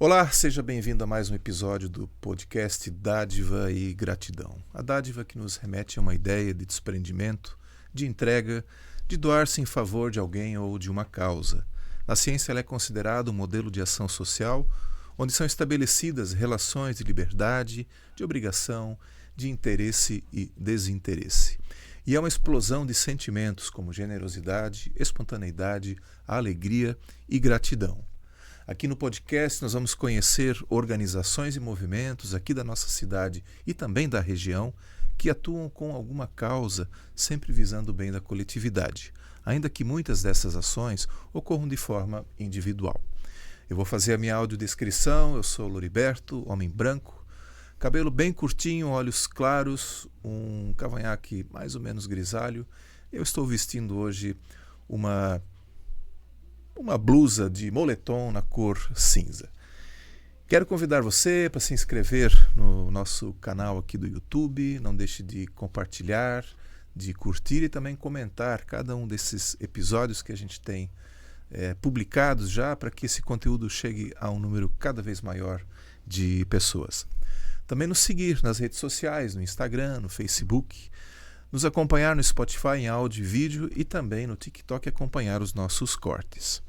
Olá, seja bem-vindo a mais um episódio do podcast Dádiva e Gratidão. A dádiva que nos remete a uma ideia de desprendimento, de entrega, de doar-se em favor de alguém ou de uma causa. Na ciência, ela é considerada um modelo de ação social, onde são estabelecidas relações de liberdade, de obrigação, de interesse e desinteresse. E é uma explosão de sentimentos como generosidade, espontaneidade, alegria e gratidão. Aqui no podcast nós vamos conhecer organizações e movimentos aqui da nossa cidade e também da região que atuam com alguma causa, sempre visando o bem da coletividade, ainda que muitas dessas ações ocorram de forma individual. Eu vou fazer a minha audiodescrição. Eu sou Loriberto, homem branco, cabelo bem curtinho, olhos claros, um cavanhaque mais ou menos grisalho. Eu estou vestindo hoje uma blusa de moletom na cor cinza. Quero convidar você para se inscrever no nosso canal aqui do YouTube. Não deixe de compartilhar, de curtir e também comentar cada um desses episódios que a gente tem publicados já, para que esse conteúdo chegue a um número cada vez maior de pessoas. Também nos seguir nas redes sociais, no Instagram, no Facebook, nos acompanhar no Spotify em áudio e vídeo e também no TikTok acompanhar os nossos cortes.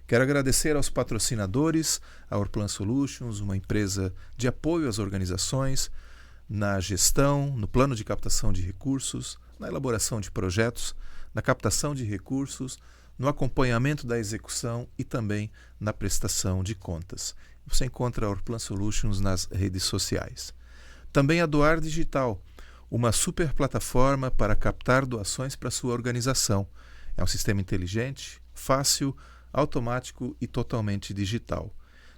Quero agradecer aos patrocinadores, a Orplan Solutions, uma empresa de apoio às organizações, na gestão, no plano de captação de recursos, na elaboração de projetos, na captação de recursos, no acompanhamento da execução e também na prestação de contas. Você encontra a Orplan Solutions nas redes sociais. Também a Doar Digital, uma super plataforma para captar doações para a sua organização. É um sistema inteligente, fácil, automático e totalmente digital.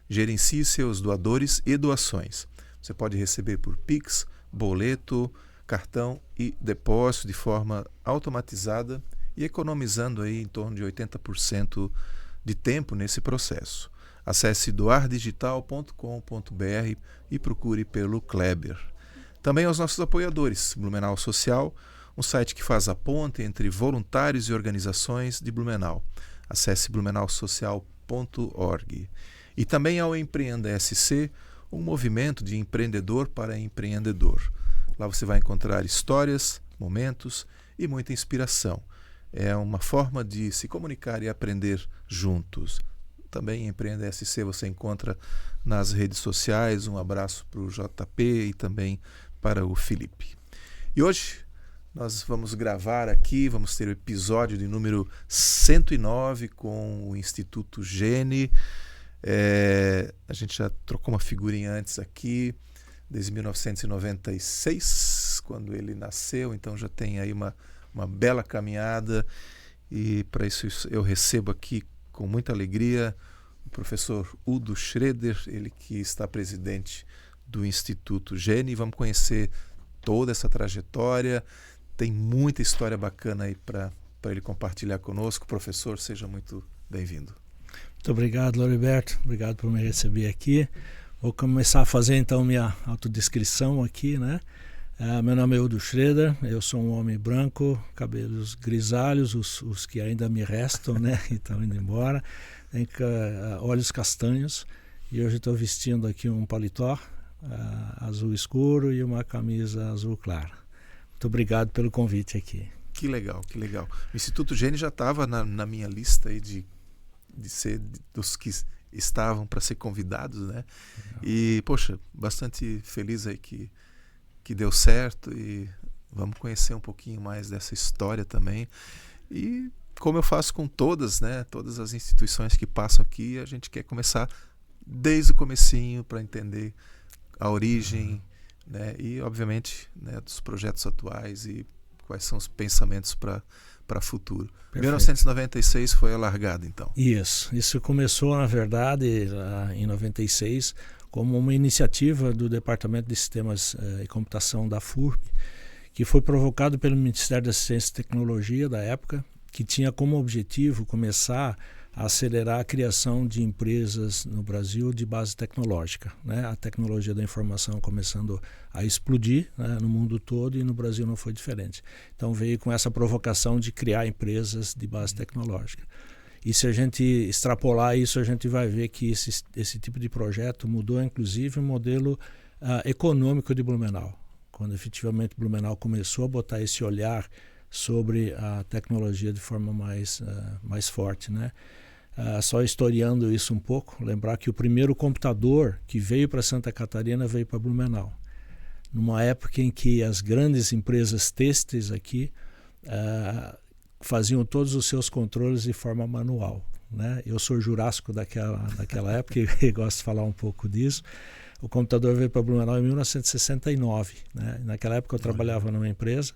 Gerencie seus doadores e doações. Você pode receber por Pix, boleto, cartão e depósito de forma automatizada e economizando aí em torno de 80% de tempo nesse processo. Acesse doardigital.com.br e procure pelo Kleber. Também aos nossos apoiadores, Blumenau Social, um site que faz a ponte entre voluntários e organizações de Blumenau. Acesse blumenausocial.org. E também ao Empreenda SC, um movimento de empreendedor para empreendedor. Lá você vai encontrar histórias, momentos e muita inspiração. É uma forma de se comunicar e aprender juntos. Também Empreenda SC você encontra nas redes sociais. Um abraço para o JP e também para o Felipe. E hoje nós vamos gravar aqui, vamos ter o episódio de número 109 com o Instituto Gene. A gente já trocou uma figurinha antes aqui, desde 1996, quando ele nasceu, então já tem aí uma bela caminhada. E para isso eu recebo aqui com muita alegria o professor Udo Schroeder, ele que está presidente do Instituto Gene. Vamos conhecer toda essa trajetória. Tem muita história bacana aí para ele compartilhar conosco. Professor, seja muito bem-vindo. Muito obrigado, Loriberto. Obrigado por me receber aqui. Vou começar a fazer então minha autodescrição aqui, né? Meu nome é Udo Schroeder, eu sou um homem branco, cabelos grisalhos, os que ainda me restam, né? E estão indo embora. Tem olhos castanhos e hoje estou vestindo aqui um paletó azul escuro e uma camisa azul clara. Muito obrigado pelo convite aqui. Que legal, que legal. O Instituto Gene já estava na minha lista aí de ser dos que estavam para ser convidados, né? E, poxa, bastante feliz aí que deu certo e vamos conhecer um pouquinho mais dessa história também. E como eu faço com todas, né? Todas as instituições que passam aqui, a gente quer começar desde o comecinho para entender a origem, né? E obviamente, né, dos projetos atuais e quais são os pensamentos para futuro. Perfeito. 1996 foi a largada, então. Isso começou, na verdade, em 96, como uma iniciativa do Departamento de Sistemas e Computação da FURB, que foi provocado pelo Ministério da Ciência e Tecnologia da época, que tinha como objetivo começar a acelerar a criação de empresas no Brasil de base tecnológica, né? A tecnologia da informação começando a explodir, né, no mundo todo, e no Brasil não foi diferente. Então veio com essa provocação de criar empresas de base tecnológica. E se a gente extrapolar isso, a gente vai ver que esse tipo de projeto mudou, inclusive, o modelo econômico de Blumenau. Quando efetivamente Blumenau começou a botar esse olhar sobre a tecnologia de forma mais forte, né? Só historiando isso um pouco, lembrar que o primeiro computador que veio para Santa Catarina veio para Blumenau. Numa época em que as grandes empresas têxteis aqui faziam todos os seus controles de forma manual, né? Eu sou jurássico daquela época e gosto de falar um pouco disso. O computador veio para Blumenau em 1969. Né? Naquela época eu trabalhava numa empresa,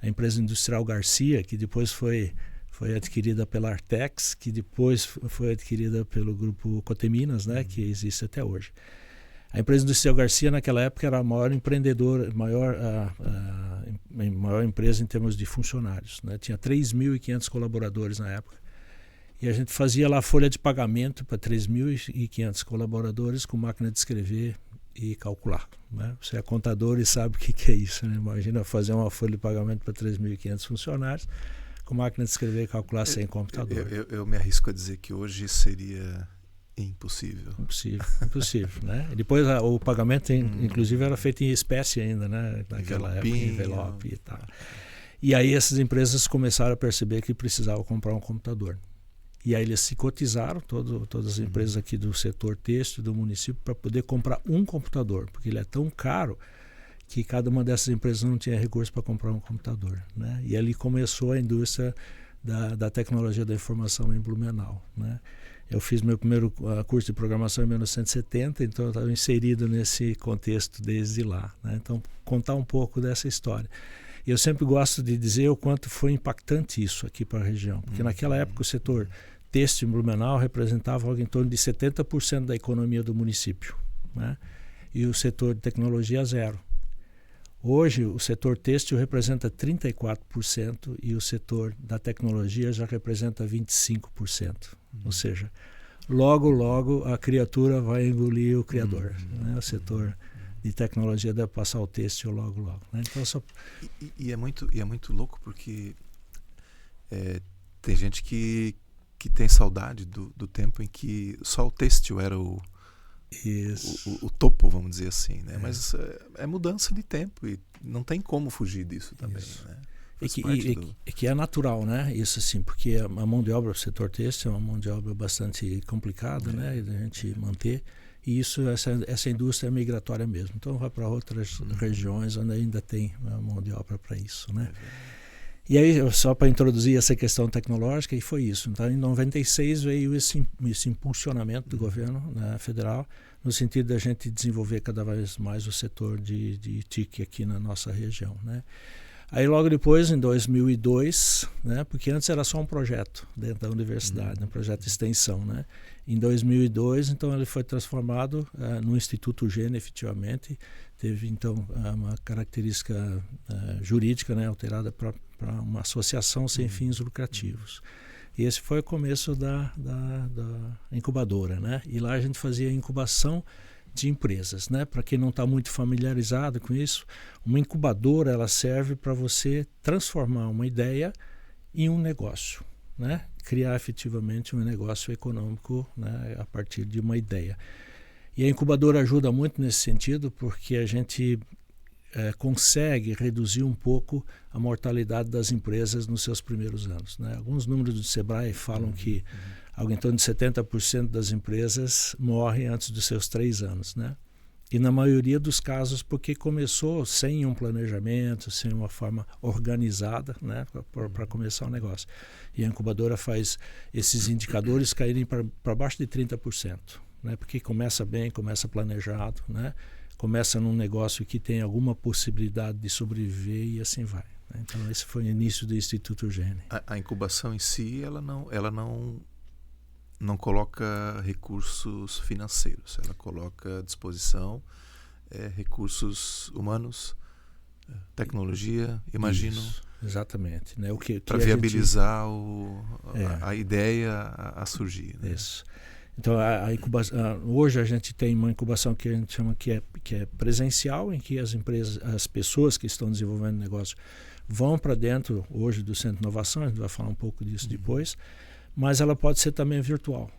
a empresa industrial Garcia, que depois foi adquirida pela Artex, que depois foi adquirida pelo grupo Coteminas, né? Que existe até hoje. A empresa industrial Garcia naquela época era a maior empreendedora, maior empresa em termos de funcionários, né? Tinha 3.500 colaboradores na época. E a gente fazia lá folha de pagamento para 3.500 colaboradores com máquina de escrever e calcular. Né? Você é contador e sabe o que é isso. Né? Imagina fazer uma folha de pagamento para 3.500 funcionários com máquina de escrever e calcular sem computador. Eu me arrisco a dizer que hoje seria impossível. Impossível, né? E depois o pagamento, inclusive, era feito em espécie ainda, né? Naquela época, envelope e tal. E aí essas empresas começaram a perceber que precisavam comprar um computador. E aí eles se cotizaram, todas as empresas aqui do setor têxtil do município, para poder comprar um computador, porque ele é tão caro que cada uma dessas empresas não tinha recurso para comprar um computador. Né? E ali começou a indústria da tecnologia da informação em Blumenau. Né? Eu fiz meu primeiro curso de programação em 1970, então eu estava inserido nesse contexto desde lá. Né? Então, contar um pouco dessa história. E eu sempre gosto de dizer o quanto foi impactante isso aqui para a região, porque naquela época o setor têxtil em Blumenau representava algo em torno de 70% da economia do município, né? E o setor de tecnologia zero. Hoje o setor têxtil representa 34% e o setor da tecnologia já representa 25%. Ou seja, logo a criatura vai engolir o criador. Né? O setor de tecnologia deve passar o têxtil logo. Né? Então, e é muito louco porque tem gente que tem saudade do tempo em que só o têxtil era o topo, vamos dizer assim, né? Mas é mudança de tempo e não tem como fugir disso também, né? Que é natural, né? Isso assim, porque a mão de obra do setor têxtil é uma mão de obra bastante complicada, né? De a gente manter. E essa indústria é migratória mesmo. Então vai para outras regiões onde ainda tem a mão de obra para isso, né? E aí, só para introduzir essa questão tecnológica, e foi isso. Então, em 96 veio esse impulsionamento do governo, né, federal, no sentido da gente desenvolver cada vez mais o setor de TIC aqui na nossa região, né? Aí logo depois, em 2002, né, porque antes era só um projeto dentro da universidade, um projeto de extensão, né? Em 2002, então, ele foi transformado no Instituto Gene, efetivamente. Teve, então, uma característica jurídica, né, alterada para uma associação sem fins lucrativos. E esse foi o começo da incubadora, né? E lá a gente fazia incubação de empresas, né? Para quem não está muito familiarizado com isso, uma incubadora ela serve para você transformar uma ideia em um negócio, né? Criar efetivamente um negócio econômico, né, a partir de uma ideia. E a incubadora ajuda muito nesse sentido porque a gente consegue reduzir um pouco a mortalidade das empresas nos seus primeiros anos. Né? Alguns números do Sebrae falam que algo em torno de 70% das empresas morrem antes dos seus 3 anos. Né? E na maioria dos casos porque começou sem um planejamento, sem uma forma organizada, né, para começar o negócio. E a incubadora faz esses indicadores caírem para baixo de 30%. Né, porque começa bem, começa planejado, né? Começa num negócio que tem alguma possibilidade de sobreviver e assim vai. Né? Então esse foi o início do Instituto Gene. A incubação em si, ela não coloca recursos financeiros, ela coloca à disposição recursos humanos, tecnologia, imagino. Isso, exatamente. Né? Para viabilizar a ideia a surgir. Né? Isso. Então, a incubação, hoje a gente tem uma incubação que a gente chama que é presencial, em que as pessoas que estão desenvolvendo negócio vão para dentro hoje do Centro de Inovação, a gente vai falar um pouco disso depois, mas ela pode ser também virtual.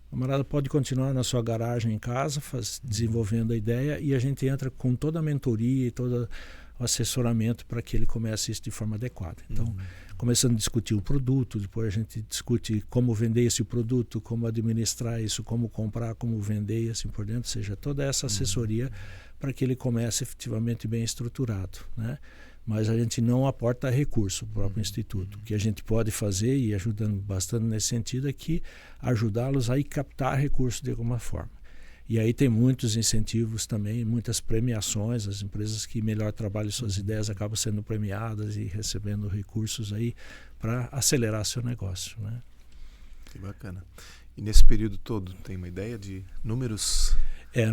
O camarada pode continuar na sua garagem em casa, desenvolvendo a ideia, e a gente entra com toda a mentoria e todo o assessoramento para que ele comece isso de forma adequada. Então, começando a discutir o produto, depois a gente discute como vender esse produto, como administrar isso, como comprar, como vender e assim por dentro, ou seja, toda essa assessoria para que ele comece efetivamente bem estruturado, né? Mas a gente não aporta recurso para o próprio Instituto. O que a gente pode fazer, e ajudando bastante nesse sentido, é que ajudá-los a captar recursos de alguma forma. E aí tem muitos incentivos também, muitas premiações, as empresas que melhor trabalham suas ideias acabam sendo premiadas e recebendo recursos aí para acelerar seu negócio, né? Que bacana. E nesse período todo, tem uma ideia de números?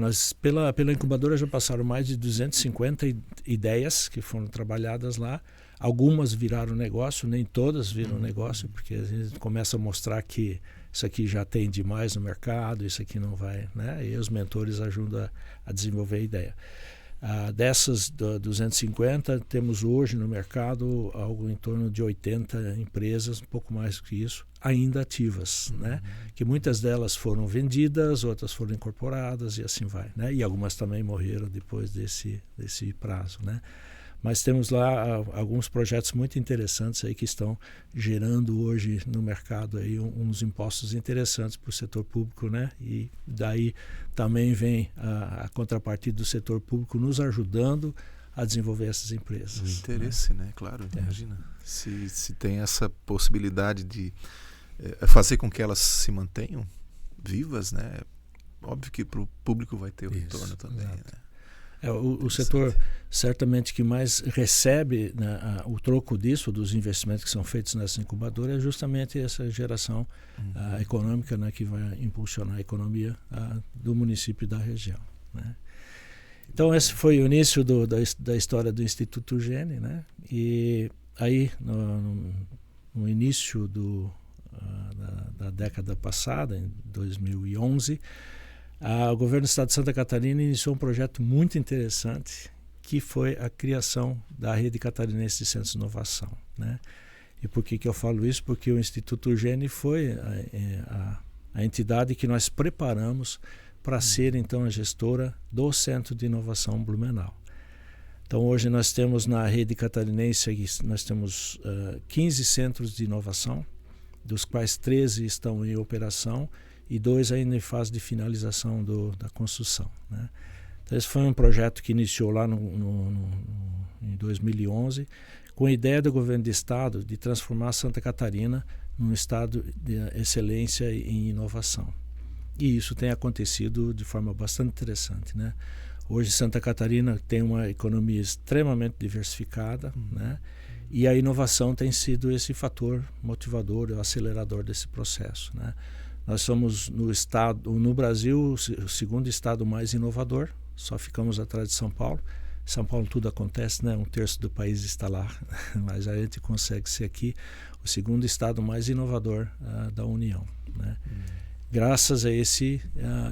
Nós pela incubadora já passaram mais de 250 ideias que foram trabalhadas lá. Algumas viraram negócio, nem todas viram negócio, porque a gente começa a mostrar que isso aqui já tem demais no mercado, isso aqui não vai, né? E os mentores ajudam a desenvolver a ideia. Dessas 250, temos hoje no mercado algo em torno de 80 empresas, um pouco mais que isso, ainda ativas, né? Que muitas delas foram vendidas, outras foram incorporadas e assim vai, né? E algumas também morreram depois desse prazo, né? Mas temos lá alguns projetos muito interessantes aí que estão gerando hoje no mercado aí uns impostos interessantes para o setor público, né? E daí também vem a contrapartida do setor público nos ajudando a desenvolver essas empresas. O interesse, né? Claro, imagina. Se tem essa possibilidade de fazer com que elas se mantenham vivas, né? Óbvio que para o público vai ter o retorno também, né? O setor certamente que mais recebe, né, o troco disso, dos investimentos que são feitos nessa incubadora, é justamente essa geração econômica, né, que vai impulsionar a economia do município e da região, né? Então esse foi o início da história do Instituto Gene, né? E aí no início da década passada, em 2011, o governo do estado de Santa Catarina iniciou um projeto muito interessante, que foi a criação da Rede Catarinense de Centros de Inovação, né? E por que eu falo isso? Porque o Instituto Gene foi a entidade que nós preparamos para ser então a gestora do Centro de Inovação Blumenau. Então hoje nós temos na Rede Catarinense, nós temos 15 centros de inovação, dos quais 13 estão em operação e 2 ainda em fase de finalização da construção, né? Então esse foi um projeto que iniciou lá em 2011, com a ideia do governo do estado de transformar Santa Catarina num estado de excelência em inovação. E isso tem acontecido de forma bastante interessante, né? Hoje Santa Catarina tem uma economia extremamente diversificada, né? E a inovação tem sido esse fator motivador, o acelerador desse processo, né? Nós somos no Brasil o segundo estado mais inovador, só ficamos atrás de São Paulo. São Paulo tudo acontece, né? 1/3 do país está lá, mas a gente consegue ser aqui o segundo estado mais inovador da União, né? Graças a esse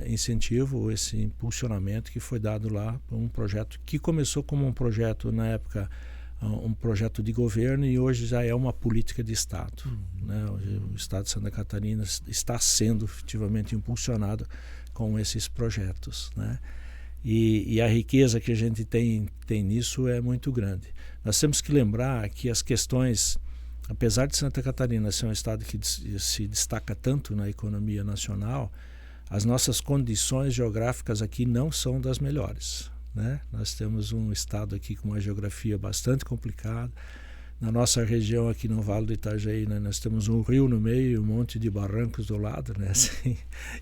incentivo, esse impulsionamento que foi dado lá por um projeto que começou como um projeto na época, um projeto de governo, e hoje já é uma política de Estado, né? O Estado de Santa Catarina está sendo efetivamente impulsionado com esses projetos, né? E a riqueza que a gente tem nisso é muito grande. Nós temos que lembrar que as questões, apesar de Santa Catarina ser um estado que se destaca tanto na economia nacional, as nossas condições geográficas aqui não são das melhores, né? Nós temos um estado aqui com uma geografia bastante complicada. Na nossa região aqui no Vale do Itajaí, né, nós temos um rio no meio e um monte de barrancos do lado, né? Assim,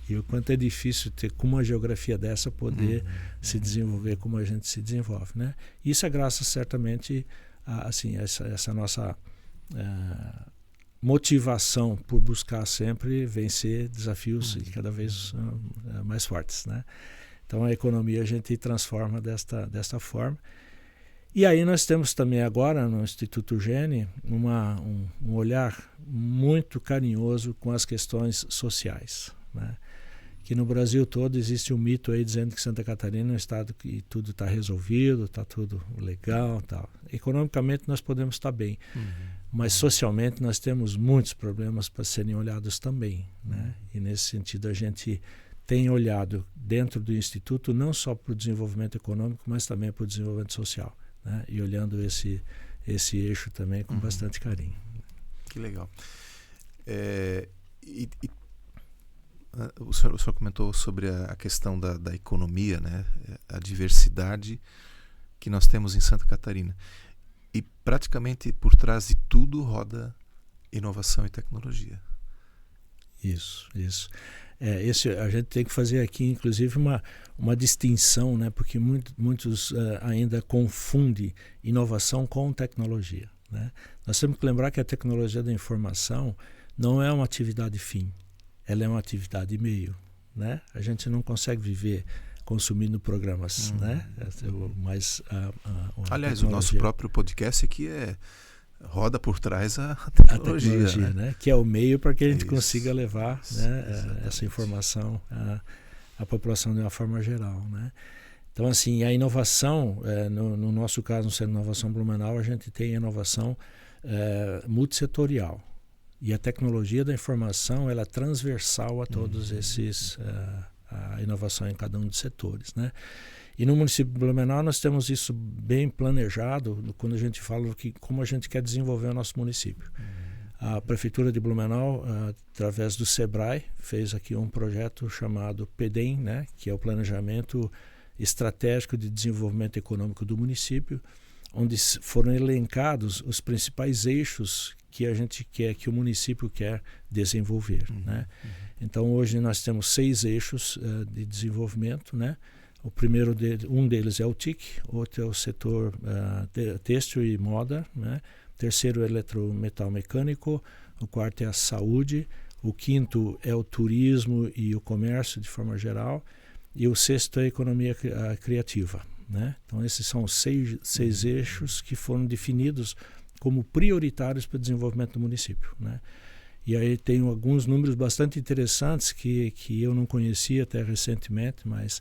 e o quanto é difícil ter, com uma geografia dessa, poder se desenvolver como a gente se desenvolve, né? Isso é graças certamente a essa nossa motivação por buscar sempre vencer desafios cada vez mais fortes, né? Então a economia a gente transforma desta forma. E aí nós temos também agora no Instituto Gene um olhar muito carinhoso com as questões sociais, né? Que no Brasil todo existe um mito aí dizendo que Santa Catarina é um estado que tudo está resolvido, está tudo legal, tal. Economicamente nós podemos estar bem, mas socialmente nós temos muitos problemas para serem olhados também, né? E nesse sentido a gente tem olhado dentro do Instituto não só para o desenvolvimento econômico, mas também para o desenvolvimento social, né? E olhando esse eixo também com bastante carinho. Que legal. O senhor comentou sobre a questão da economia, né? A diversidade que nós temos em Santa Catarina. E praticamente por trás de tudo roda inovação e tecnologia. Isso. A gente tem que fazer aqui, inclusive, uma distinção, né? Porque muitos ainda confundem inovação com tecnologia, né? Nós temos que lembrar que a tecnologia da informação não é uma atividade fim, ela é uma atividade meio, né? A gente não consegue viver consumindo programas, né? Mas aliás, o nosso próprio podcast aqui roda por trás a tecnologia, né? Que é o meio para que a gente consiga levar, né, essa informação à população de uma forma geral, né? Então, assim, a inovação, no nosso caso, no Centro de Inovação Blumenau, a gente tem inovação multissetorial. E a tecnologia da informação, ela é transversal a todos esses, a inovação em cada um dos setores, né? E no município de Blumenau nós temos isso bem planejado quando a gente fala como a gente quer desenvolver o nosso município. A Prefeitura de Blumenau, através do SEBRAE, fez aqui um projeto chamado PEDEM, né, que é o Planejamento Estratégico de Desenvolvimento Econômico do município, onde foram elencados os principais eixos que a gente quer, que o município quer desenvolver, né? Então hoje nós temos 6 eixos de desenvolvimento, né? O primeiro um deles é o TIC, outro é o setor têxtil e moda, né? O terceiro é eletrometal mecânico, o quarto é a saúde, o quinto é o turismo e o comércio de forma geral, e o sexto é a economia criativa, né? Então esses são os 6 eixos que foram definidos como prioritários para o desenvolvimento do município, né? E aí tem alguns números bastante interessantes que eu não conhecia até recentemente, mas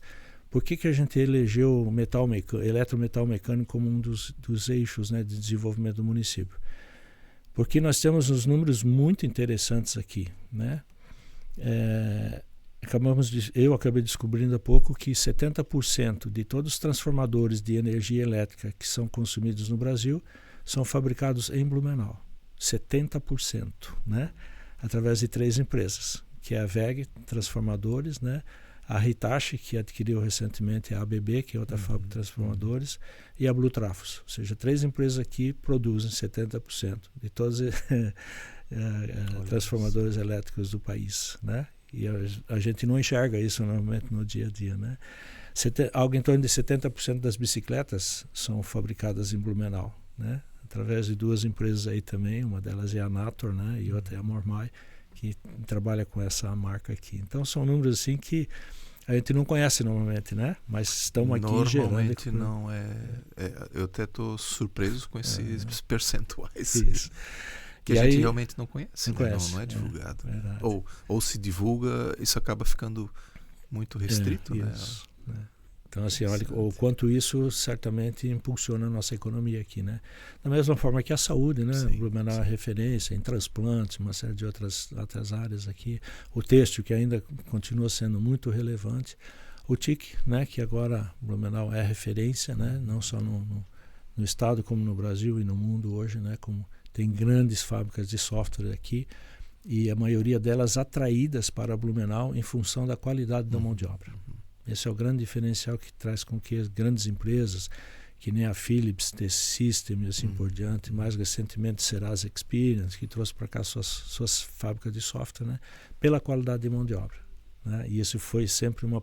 por que a gente elegeu o eletrometal mecânico como um dos eixos, né, de desenvolvimento do município? Porque nós temos uns números muito interessantes aqui, né? Eu acabei descobrindo há pouco que 70% de todos os transformadores de energia elétrica que são consumidos no Brasil são fabricados em Blumenau. 70%, né? Através de 3 empresas, que é a WEG Transformadores, né? A Hitachi, que adquiriu recentemente a ABB, que é outra fábrica de transformadores, e a Blue Trafos. Ou seja, 3 empresas aqui produzem 70% de todos os transformadores elétricos do país, né? E a gente não enxerga isso normalmente no dia a dia, né? Algo em torno de 70% das bicicletas são fabricadas em Blumenau, né? Através de 2 empresas aí também, uma delas é a Nator, né? E outra é a Mormai, que trabalha com essa marca aqui. Então são números assim que a gente não conhece normalmente, né? Mas estamos aqui gerando... Normalmente não eu até estou surpreso com esses percentuais. Isso. Que a gente realmente não conhece. Não conhece. Não é divulgado. Ou se divulga, isso acaba ficando muito restrito, né? Isso, né? Então, assim, olha o quanto isso certamente impulsiona a nossa economia aqui, né? Da mesma forma que a saúde, né? O Blumenau é referência em transplantes, uma série de outras áreas aqui. O têxtil, que ainda continua sendo muito relevante. O TIC, né? Que agora Blumenau é referência, né? Não só no estado, como no Brasil e no mundo hoje, né? Como tem grandes fábricas de software aqui e a maioria delas atraídas para Blumenau em função da qualidade da mão de obra. Esse é o grande diferencial que traz com que as grandes empresas, que nem a Philips, T-System e assim por diante, mais recentemente Serasa Experience, que trouxe para cá suas fábricas de software, né, pela qualidade de mão de obra, né? E isso foi sempre uma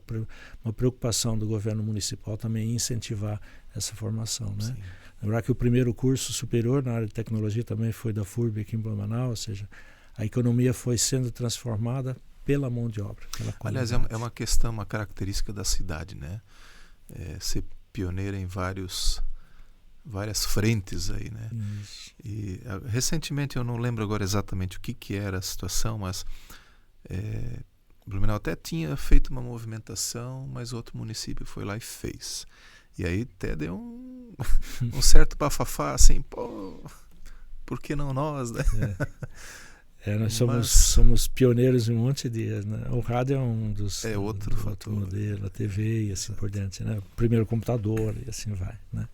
preocupação do governo municipal também incentivar essa formação, né? Lembrar que o primeiro curso superior na área de tecnologia também foi da FURB aqui em Blumenau, ou seja, a economia foi sendo transformada pela mão de obra. Aliás, é uma questão, uma característica da cidade, né? Ser pioneira em várias frentes aí, né? Isso. E recentemente, eu não lembro agora exatamente o que era a situação, mas Blumenau até tinha feito uma movimentação, mas outro município foi lá e fez. E aí até deu um certo bafafá, assim, por por que não nós, né? Nós somos pioneiros em um monte de... Né? O rádio é um dos... outro fator. Modelo, a TV e assim por diante, né? O primeiro computador e assim vai, né?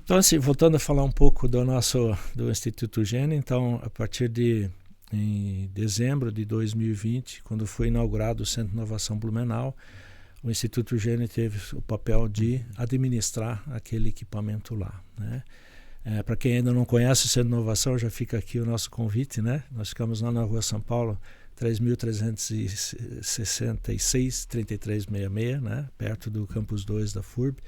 Então, assim, voltando a falar um pouco do Instituto Gene, então, a partir em dezembro de 2020, quando foi inaugurado o Centro de Inovação Blumenau, o Instituto Gene teve o papel de administrar aquele equipamento lá, né? Para quem ainda não conhece o Centro de Inovação, já fica aqui o nosso convite, né? Nós ficamos lá na Rua São Paulo, 3.366, 3366, né? Perto do Campus 2 da FURB.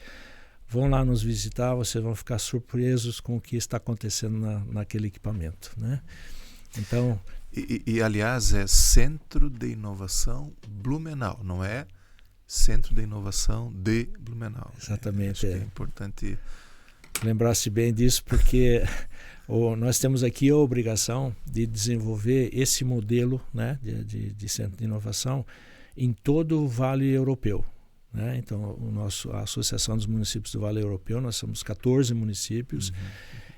Vão lá nos visitar, vocês vão ficar surpresos com o que está acontecendo naquele equipamento, né? Então... E aliás, é Centro de Inovação Blumenau, não é Centro de Inovação de Blumenau. Exatamente. É importante... Lembrar-se bem disso, porque nós temos aqui a obrigação de desenvolver esse modelo, né, de centro de inovação em todo o Vale Europeu, né? Então, a Associação dos Municípios do Vale Europeu, nós somos 14 municípios,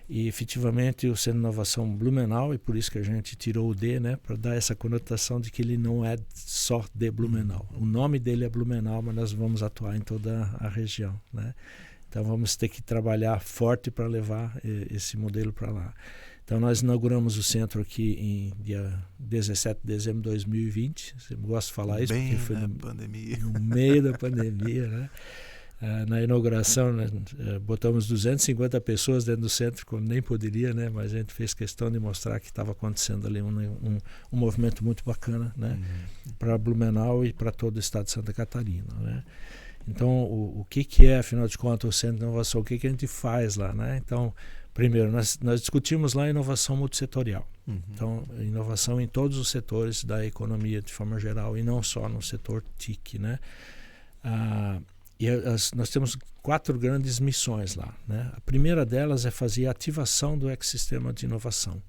e efetivamente o Centro de Inovação Blumenau, e por isso que a gente tirou o D, né, para dar essa conotação de que ele não é só de Blumenau. O nome dele é Blumenau, mas nós vamos atuar em toda a região, né? Então vamos ter que trabalhar forte para levar esse modelo para lá. Então nós inauguramos o centro aqui em dia 17 de dezembro de 2020. Eu gosto de falar isso porque foi no meio da pandemia, né? Na inauguração, né, botamos 250 pessoas dentro do centro, como nem poderia, né? Mas a gente fez questão de mostrar que estava acontecendo ali um movimento muito bacana, né? Para Blumenau e para todo o estado de Santa Catarina, né? Então, o que é, afinal de contas, o Centro de Inovação? O que a gente faz lá, né? Então, primeiro, nós discutimos lá a inovação multissetorial. Então, inovação em todos os setores da economia, de forma geral, e não só no setor TIC, né? Nós temos 4 grandes missões lá, né? A primeira delas é fazer a ativação do ecossistema de inovação.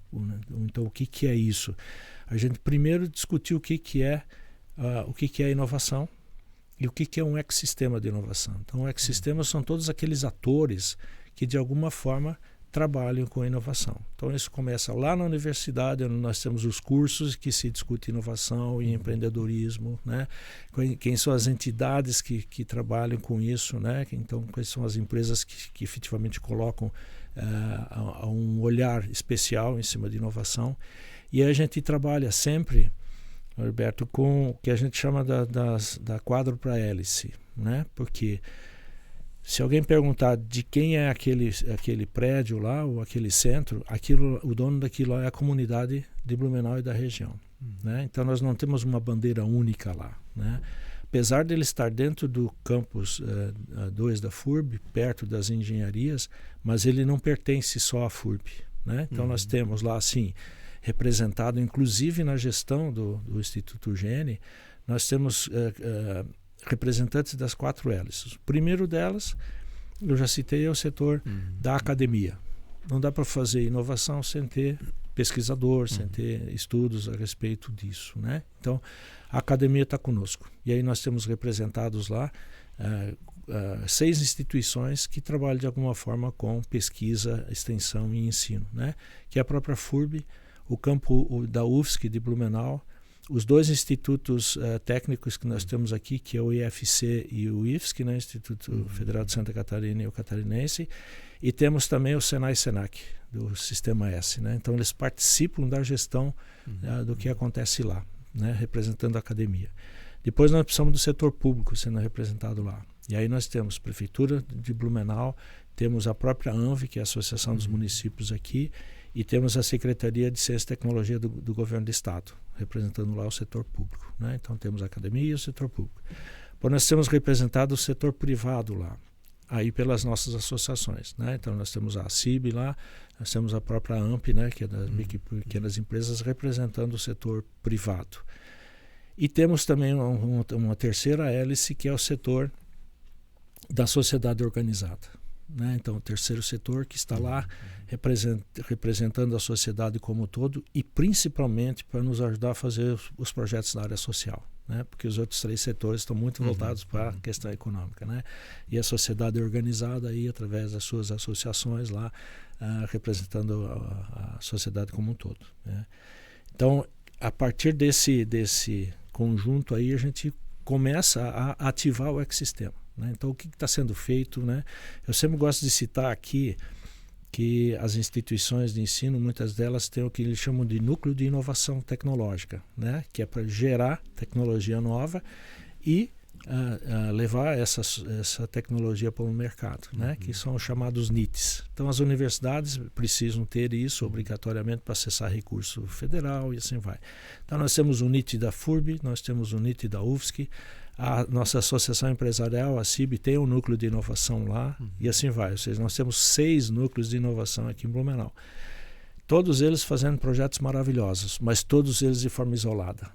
Então, o que é isso? A gente primeiro discutiu o que é inovação, e o que é um ecossistema de inovação. Então, o ecossistema são todos aqueles atores que, de alguma forma, trabalham com a inovação. Então, isso começa lá na universidade, onde nós temos os cursos que se discute inovação e empreendedorismo, né? Quem são as entidades que trabalham com isso, né? Então, quais são as empresas que efetivamente colocam um olhar especial em cima de inovação. E a gente trabalha sempre, Roberto, com o que a gente chama da quadro para hélice, né? Porque se alguém perguntar de quem é aquele prédio lá ou aquele centro, o dono daquilo é a comunidade de Blumenau e da região, né? Então nós não temos uma bandeira única lá, né? Apesar dele estar dentro do campus 2 da FURB, perto das engenharias, mas ele não pertence só à FURB, né? Então nós temos lá, assim, representado, inclusive na gestão do Instituto Gene, nós temos representantes das 4 hélices. O primeiro delas, eu já citei, é o setor da academia. Não dá para fazer inovação sem ter pesquisador, sem ter estudos a respeito disso, né? Então, a academia está conosco. E aí nós temos representados lá 6 instituições que trabalham de alguma forma com pesquisa, extensão e ensino, né? Que é a própria FURB, o campo da UFSC de Blumenau, os 2 institutos técnicos que nós temos aqui, que é o IFC e o IFSC, né? Instituto Federal de Santa Catarina e o Catarinense, e temos também o Senai-Senac, do Sistema S, né? Então eles participam da gestão do que acontece lá, né? Representando a academia. Depois nós precisamos do setor público sendo representado lá. E aí nós temos a Prefeitura de Blumenau, temos a própria ANVI, que é a Associação dos Municípios aqui, e temos a Secretaria de Ciência e Tecnologia do Governo do Estado, representando lá o setor público, né? Então temos a academia e o setor público. Depois nós temos representado o setor privado lá, aí pelas nossas associações, né? Então nós temos a CIB lá, nós temos a própria AMP, né? Que é das pequenas empresas, representando o setor privado. E temos também uma terceira hélice, que é o setor da sociedade organizada. né? Então o terceiro setor que está lá representando a sociedade como um todo e principalmente para nos ajudar a fazer os projetos na área social, né? Porque os outros 3 setores estão muito voltados para a questão econômica, né? E a sociedade é organizada aí através das suas associações lá, representando a sociedade como um todo, né? Então, a partir desse conjunto aí, a gente começa a ativar o ecossistema, né? Então, o que está sendo feito, né? Eu sempre gosto de citar aqui que as instituições de ensino, muitas delas têm o que eles chamam de núcleo de inovação tecnológica, né? Que é para gerar tecnologia nova e levar essa tecnologia para o mercado, né? Que são os chamados NITs. Então, as universidades precisam ter isso obrigatoriamente para acessar recurso federal e assim vai. Então, nós temos o NIT da FURB, nós temos o NIT da UFSC, a nossa associação empresarial, a CIB, tem um núcleo de inovação lá e assim vai. Ou seja, nós temos 6 núcleos de inovação aqui em Blumenau. Todos eles fazendo projetos maravilhosos, mas todos eles de forma isolada.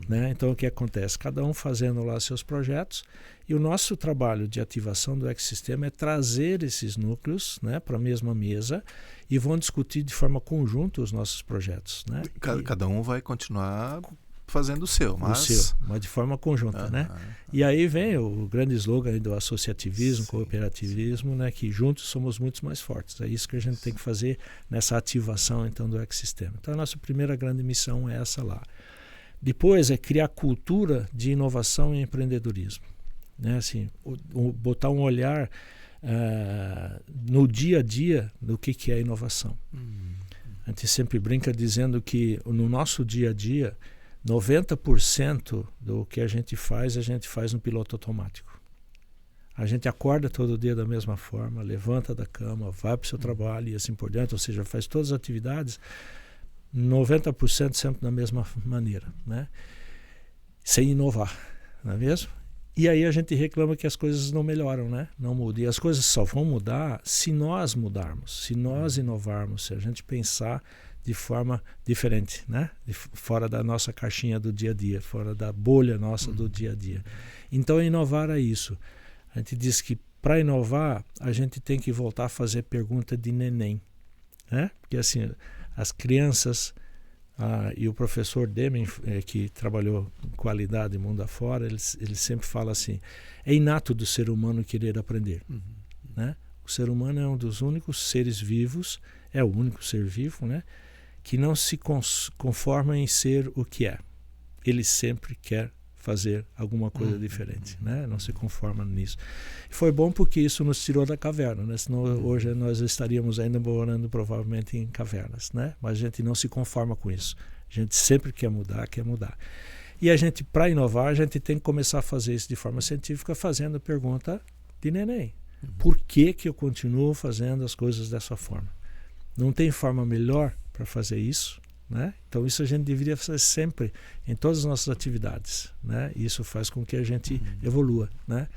Né? Então, o que acontece? Cada um fazendo lá seus projetos e o nosso trabalho de ativação do ecossistema é trazer esses núcleos, né, para a mesma mesa e vão discutir de forma conjunta os nossos projetos. Né? Cada um vai continuar fazendo o seu, mas de forma conjunta, né? E aí vem o grande slogan do associativismo, cooperativismo, né? Que juntos somos muito mais fortes. É isso que a gente tem que fazer nessa ativação então do ecossistema. Então a nossa primeira grande missão é essa lá. Depois é criar cultura de inovação e empreendedorismo, né? Assim, botar um olhar no dia a dia do que é inovação. A gente sempre brinca dizendo que no nosso dia a dia 90% do que a gente faz no piloto automático. A gente acorda todo dia da mesma forma, levanta da cama, vai para o seu trabalho e assim por diante, ou seja, faz todas as atividades 90% sempre da mesma maneira, né? Sem inovar, não é mesmo? E aí a gente reclama que as coisas não melhoram, né? Não mudam. E as coisas só vão mudar se nós mudarmos, se nós inovarmos, se a gente pensar de forma diferente, né? Fora da nossa caixinha do dia a dia, fora da bolha nossa do dia a dia. Então, inovar é isso. A gente diz que para inovar, a gente tem que voltar a fazer pergunta de neném, né? Porque assim, as crianças e o professor Deming, que trabalhou com qualidade mundo afora, ele sempre fala assim, é inato do ser humano querer aprender, né? O ser humano é um dos únicos seres vivos, é o único ser vivo, né? Que não se conforma em ser o que é. Ele sempre quer fazer alguma coisa diferente, né? Não se conforma nisso. E foi bom porque isso nos tirou da caverna, né? Senão hoje nós estaríamos ainda morando provavelmente em cavernas, né? Mas a gente não se conforma com isso. A gente sempre quer mudar, E a gente, para inovar, a gente tem que começar a fazer isso de forma científica, fazendo a pergunta de neném. Por que eu continuo fazendo as coisas dessa forma? Não tem forma melhor para fazer isso, né? Então isso a gente deveria fazer sempre em todas as nossas atividades, né? Isso faz com que a gente evolua, né?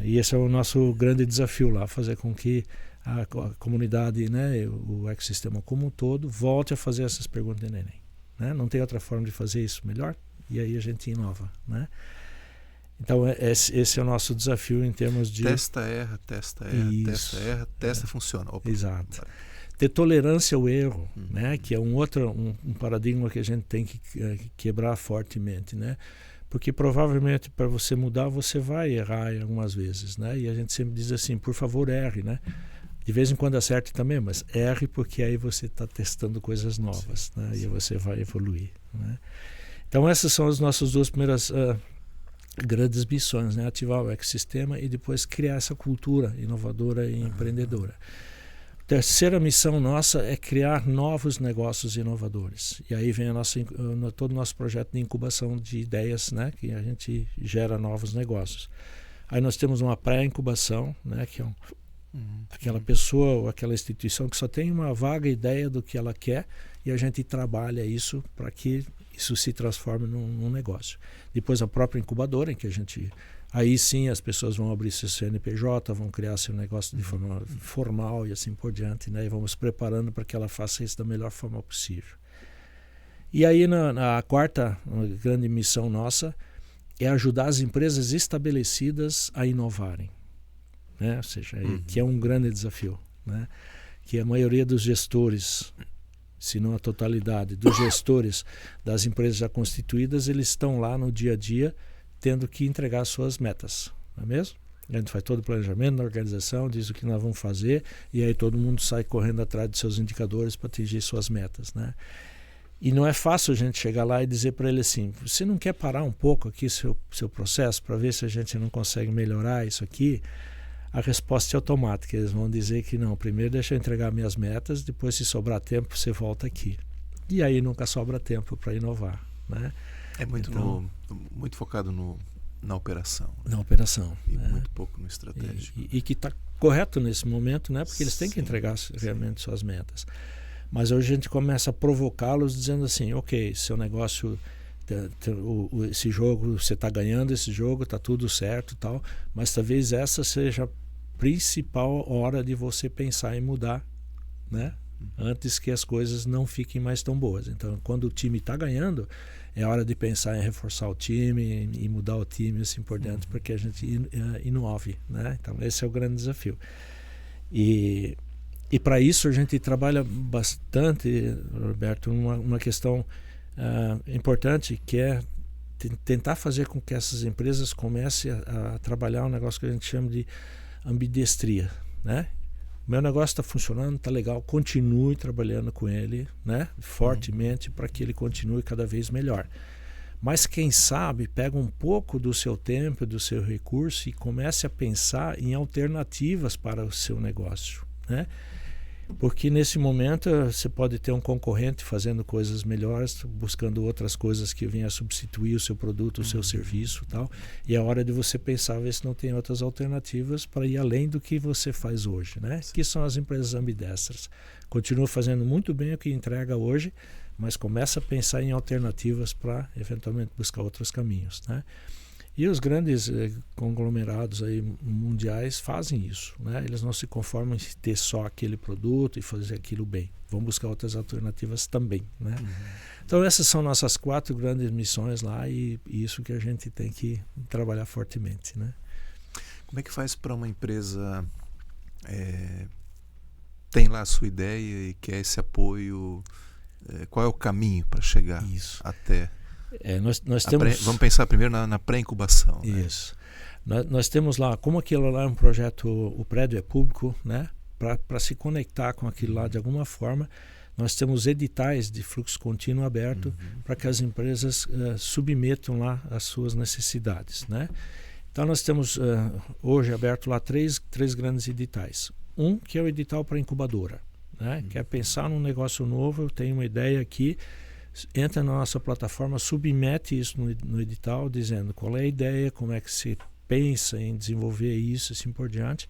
E esse é o nosso grande desafio lá, fazer com que a comunidade, né, o ecossistema como um todo, volte a fazer essas perguntas de neném, né? Não tem outra forma de fazer isso melhor e aí a gente inova, né? Então esse é o nosso desafio em termos de testa, erra, testa, funciona. Opa. Exato. Ter tolerância ao erro, né? Que é um paradigma que a gente tem que quebrar fortemente, né? Porque provavelmente para você mudar você vai errar algumas vezes, né? E a gente sempre diz assim, por favor erre, né? De vez em quando acerte também, mas erre porque aí você está testando coisas novas, né? E você vai evoluir, né? Então essas são as nossas 2 primeiras grandes missões, né? Ativar o ecossistema e depois criar essa cultura inovadora e empreendedora. Terceira missão nossa é criar novos negócios inovadores. E aí vem todo o nosso projeto de incubação de ideias, né? Que a gente gera novos negócios. Aí nós temos uma pré-incubação, né? Que é aquela pessoa ou aquela instituição que só tem uma vaga ideia do que ela quer e a gente trabalha isso para que isso se transforme num negócio. Depois a própria incubadora, em que a gente... Aí sim as pessoas vão abrir seu CNPJ, vão criar seu negócio de forma formal e assim por diante, né? E vamos preparando para que ela faça isso da melhor forma possível. E aí na quarta grande missão nossa é ajudar as empresas estabelecidas a inovarem, né? Ou seja, que é um grande desafio, né? Que a maioria dos gestores, se não a totalidade dos gestores das empresas já constituídas, eles estão lá no dia a dia tendo que entregar suas metas, não é mesmo? A gente faz todo o planejamento na organização, diz o que nós vamos fazer, e aí todo mundo sai correndo atrás de seus indicadores para atingir suas metas, né? E não é fácil a gente chegar lá e dizer para ele assim, você não quer parar um pouco aqui seu processo para ver se a gente não consegue melhorar isso aqui? A resposta é automática, eles vão dizer que não, primeiro deixa eu entregar minhas metas, depois se sobrar tempo você volta aqui. E aí nunca sobra tempo para inovar, né? É muito, então, muito focado na operação. Na operação. E muito pouco no estratégico. E que está correto nesse momento, né? Porque eles têm que entregar realmente suas metas. Mas hoje a gente começa a provocá-los dizendo assim, ok, seu negócio, esse jogo, você está ganhando esse jogo, está tudo certo e tal, mas talvez essa seja a principal hora de você pensar em mudar, né? Antes que as coisas não fiquem mais tão boas. Então, quando o time está ganhando, é hora de pensar em reforçar o time e mudar o time assim por dentro, para que a gente inove, né? Então, esse é o grande desafio. E para isso a gente trabalha bastante, Roberto, uma questão importante, que é tentar fazer com que essas empresas comecem a trabalhar um negócio que a gente chama de ambidestria, né? Meu negócio está funcionando, está legal, continue trabalhando com ele, né? Fortemente, para que ele continue cada vez melhor. Mas quem sabe pega um pouco do seu tempo, do seu recurso e comece a pensar em alternativas para o seu negócio, né? Porque nesse momento você pode ter um concorrente fazendo coisas melhores, buscando outras coisas que venham a substituir o seu produto, o seu serviço e tal. E é hora de você pensar, ver se não tem outras alternativas para ir além do que você faz hoje, né? Que são as empresas ambidestras. Continua fazendo muito bem o que entrega hoje, mas começa a pensar em alternativas para eventualmente buscar outros caminhos, né? E os grandes conglomerados aí mundiais fazem isso, né? Eles não se conformam em ter só aquele produto e fazer aquilo bem. Vão buscar outras alternativas também, né? Então essas são nossas 4 grandes missões lá, e isso que a gente tem que trabalhar fortemente, né? Como é que faz para uma empresa tem lá a sua ideia e quer esse apoio? Qual é o caminho para chegar até... nós temos... Vamos pensar primeiro na pré-incubação. Isso. Né? Nós temos lá, como aquilo lá é um projeto, o prédio é público, né? Para se conectar com aquilo lá de alguma forma, nós temos editais de fluxo contínuo aberto para que as empresas submetam lá as suas necessidades, né? Então nós temos hoje aberto lá três grandes editais. Um que é o edital para incubadora, né? Quer pensar num negócio novo, eu tenho uma ideia aqui, entra na nossa plataforma, submete isso no edital, dizendo qual é a ideia, como é que se pensa em desenvolver isso, assim por diante.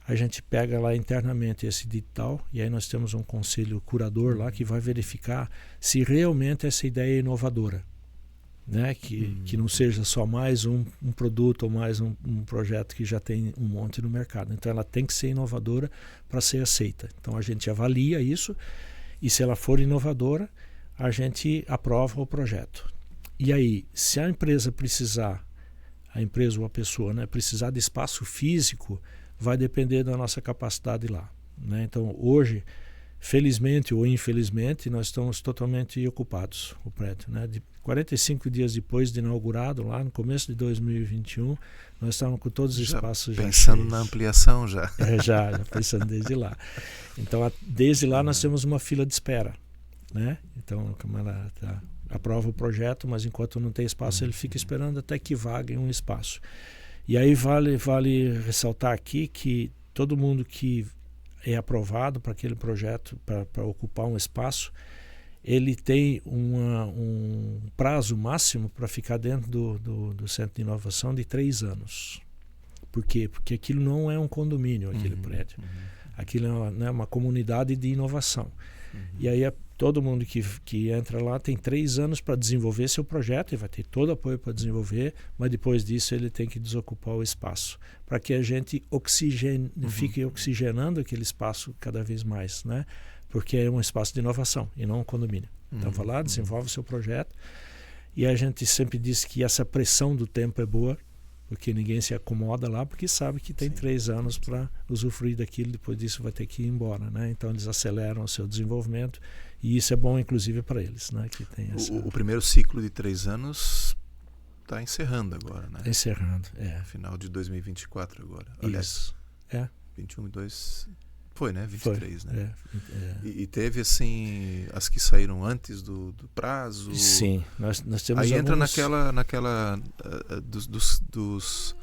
A gente pega lá internamente esse edital, e aí nós temos um conselho curador lá que vai verificar se realmente essa ideia é inovadora, né? Que não seja só mais um produto ou mais um projeto que já tem um monte no mercado. Então ela tem que ser inovadora para ser aceita. Então a gente avalia isso, e se ela for inovadora, a gente aprova o projeto. E aí, se a empresa precisar, a empresa ou a pessoa, né, precisar de espaço físico, vai depender da nossa capacidade lá, né? Então, hoje, felizmente ou infelizmente, nós estamos totalmente ocupados, o prédio, né? De 45 dias depois de inaugurado, lá no começo de 2021, nós estávamos com todos os espaços já pensando cheios. na ampliação já. Já pensando desde lá. Então, desde lá nós temos uma fila de espera, né? Então, como ela aprova o projeto, mas enquanto não tem espaço, ele fica esperando até que vague um espaço. E aí vale ressaltar aqui que todo mundo que é aprovado para aquele projeto, para ocupar um espaço, ele tem um prazo máximo para ficar dentro do Centro de Inovação de 3 anos. Por quê? Porque aquilo não é um condomínio, aquele prédio. Aquilo é uma comunidade de inovação. E aí todo mundo que entra lá tem 3 anos para desenvolver seu projeto, e vai ter todo o apoio para desenvolver, mas depois disso ele tem que desocupar o espaço, para que a gente fique oxigenando aquele espaço cada vez mais, né? Porque é um espaço de inovação e não um condomínio. Então vai lá, desenvolve o seu projeto, e a gente sempre diz que essa pressão do tempo é boa, porque ninguém se acomoda lá, porque sabe que tem 3 anos para usufruir daquilo, depois disso vai ter que ir embora, né? Então eles aceleram o seu desenvolvimento e isso é bom inclusive para eles, né? Que tem essa... o primeiro ciclo de 3 anos está encerrando agora, né? Encerrando, Final de 2024 agora. Isso. 21 e 2... Foi, né? 23, Foi, né? E teve, assim, as que saíram antes do prazo? Sim, nós temos aí entra alguns... naquela dos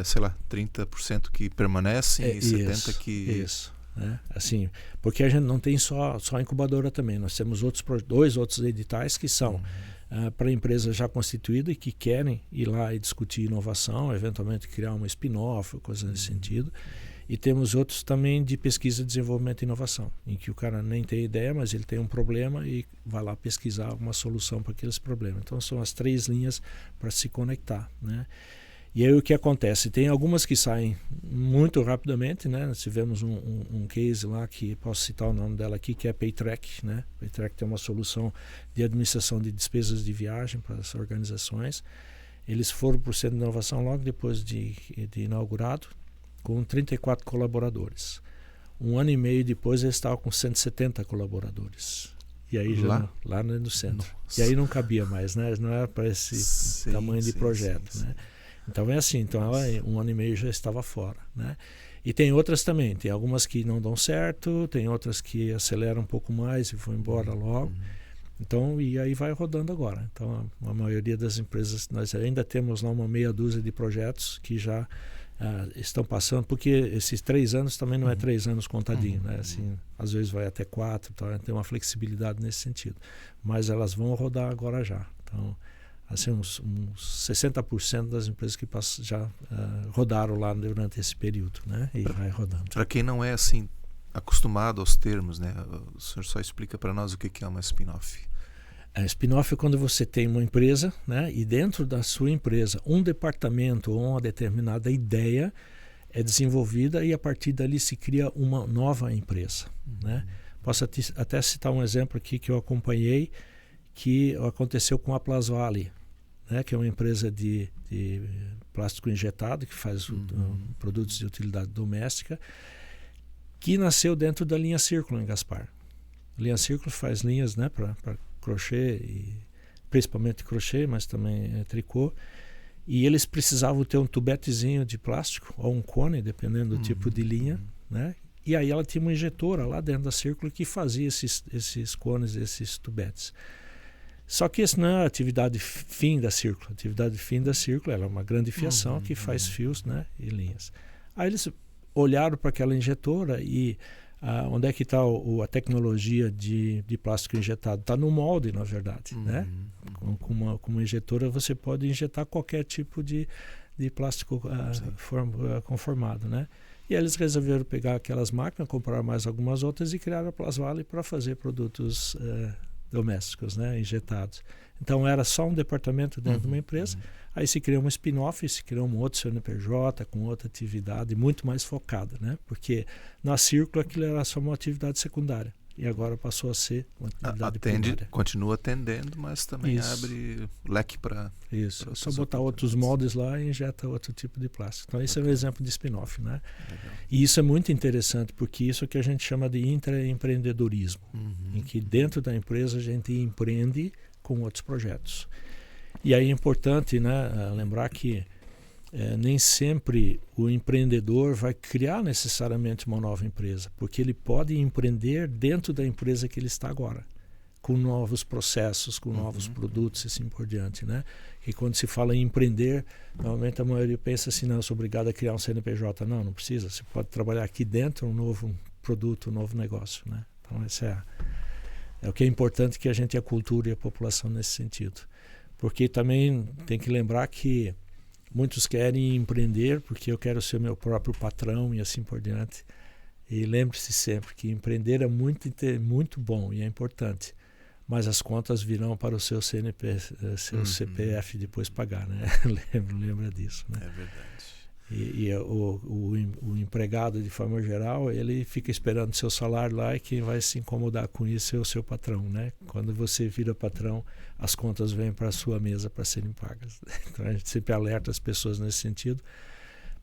sei lá, 30% que permanecem e 70% que... Isso, né? Assim, porque a gente não tem só incubadora também, nós temos 2 outros editais que são para empresas já constituídas e que querem ir lá e discutir inovação, eventualmente criar uma spin-off, coisa nesse sentido. E temos outros também de pesquisa, desenvolvimento e inovação, em que o cara nem tem ideia, mas ele tem um problema e vai lá pesquisar uma solução para aqueles problemas. Então são as 3 linhas para se conectar, né? E aí o que acontece? Tem algumas que saem muito rapidamente, né? Nós tivemos um case lá, que posso citar o nome dela aqui, que é a Paytrack, né? Paytrack tem uma solução de administração de despesas de viagem para as organizações. Eles foram para o Centro de Inovação logo depois de inaugurado, com 34 colaboradores. 1 ano e meio depois eles estavam com 170 colaboradores. E aí lá no centro. Nossa. E aí não cabia mais, né? Não era para esse tamanho de projeto, né? Então é assim, então ela 1 ano e meio já estava fora, né? E tem outras também, tem algumas que não dão certo, tem outras que aceleram um pouco mais e vão embora logo. Então, e aí vai rodando agora. Então a maioria das empresas, nós ainda temos lá uma meia dúzia de projetos que já estão passando, porque esses 3 anos também não é 3 anos contadinho, né? Assim, às vezes vai até 4, então tem uma flexibilidade nesse sentido. Mas elas vão rodar agora já. Então, assim, uns 60% das empresas que já rodaram lá durante esse período, né? E vai rodando. Para quem não é assim acostumado aos termos, né? O senhor só explica para nós o que é uma spin-off. Spin-off é quando você tem uma empresa, né, e dentro da sua empresa um departamento ou uma determinada ideia é desenvolvida e a partir dali se cria uma nova empresa, né? Posso até citar um exemplo aqui que eu acompanhei, que aconteceu com a Plasvale, né, que é uma empresa de plástico injetado que faz produtos de utilidade doméstica, que nasceu dentro da linha Círculo em Gaspar. A linha Círculo faz linhas, né, para crochê, e principalmente crochê, mas também tricô, e eles precisavam ter um tubetezinho de plástico ou um cone, dependendo do tipo de linha, né? E aí ela tinha uma injetora lá dentro da Círculo que fazia esses cones, esses tubetes. Só que isso não é a atividade fim da Círculo. A atividade fim da Círculo ela é uma grande fiação que faz fios, né, e linhas. Aí eles olharam para aquela injetora e onde é que está a tecnologia de plástico injetado? Está no molde, na verdade, né? Com uma injetora você pode injetar qualquer tipo de plástico conformado, né? E eles resolveram pegar aquelas máquinas, comprar mais algumas outras e criar a Plasvale para fazer produtos domésticos, né, injetados. Então era só um departamento dentro de uma empresa, aí se criou um spin-off, se criou um outro CNPJ com outra atividade muito mais focada, né? Porque na Círculo aquilo era só uma atividade secundária e agora passou a ser uma atividade primária. Continua atendendo, mas também abre leque para... Isso, é só botar outros moldes lá e injeta outro tipo de plástico. Então esse é um exemplo de spin-off, né? Legal. E isso é muito interessante, porque isso é o que a gente chama de intraempreendedorismo, em que dentro da empresa a gente empreende com outros projetos. E aí é importante, né, lembrar que nem sempre o empreendedor vai criar necessariamente uma nova empresa, porque ele pode empreender dentro da empresa que ele está agora, com novos processos, com novos produtos e assim por diante, né? E quando se fala em empreender, normalmente a maioria pensa assim, não, eu sou obrigado a criar um CNPJ. Não precisa, você pode trabalhar aqui dentro um novo produto, um novo negócio, né? Então esse é o que é importante, que a gente aculture a população nesse sentido. Porque também tem que lembrar que muitos querem empreender porque eu quero ser meu próprio patrão e assim por diante. E lembre-se sempre que empreender é muito bom e é importante, mas as contas virão para o seu CPF depois pagar, né? Lembra disso, né? É verdade. E o empregado, de forma geral, ele fica esperando seu salário lá, e quem vai se incomodar com isso é o seu patrão, né? Quando você vira patrão, as contas vêm para a sua mesa para serem pagas. Então a gente sempre alerta as pessoas nesse sentido,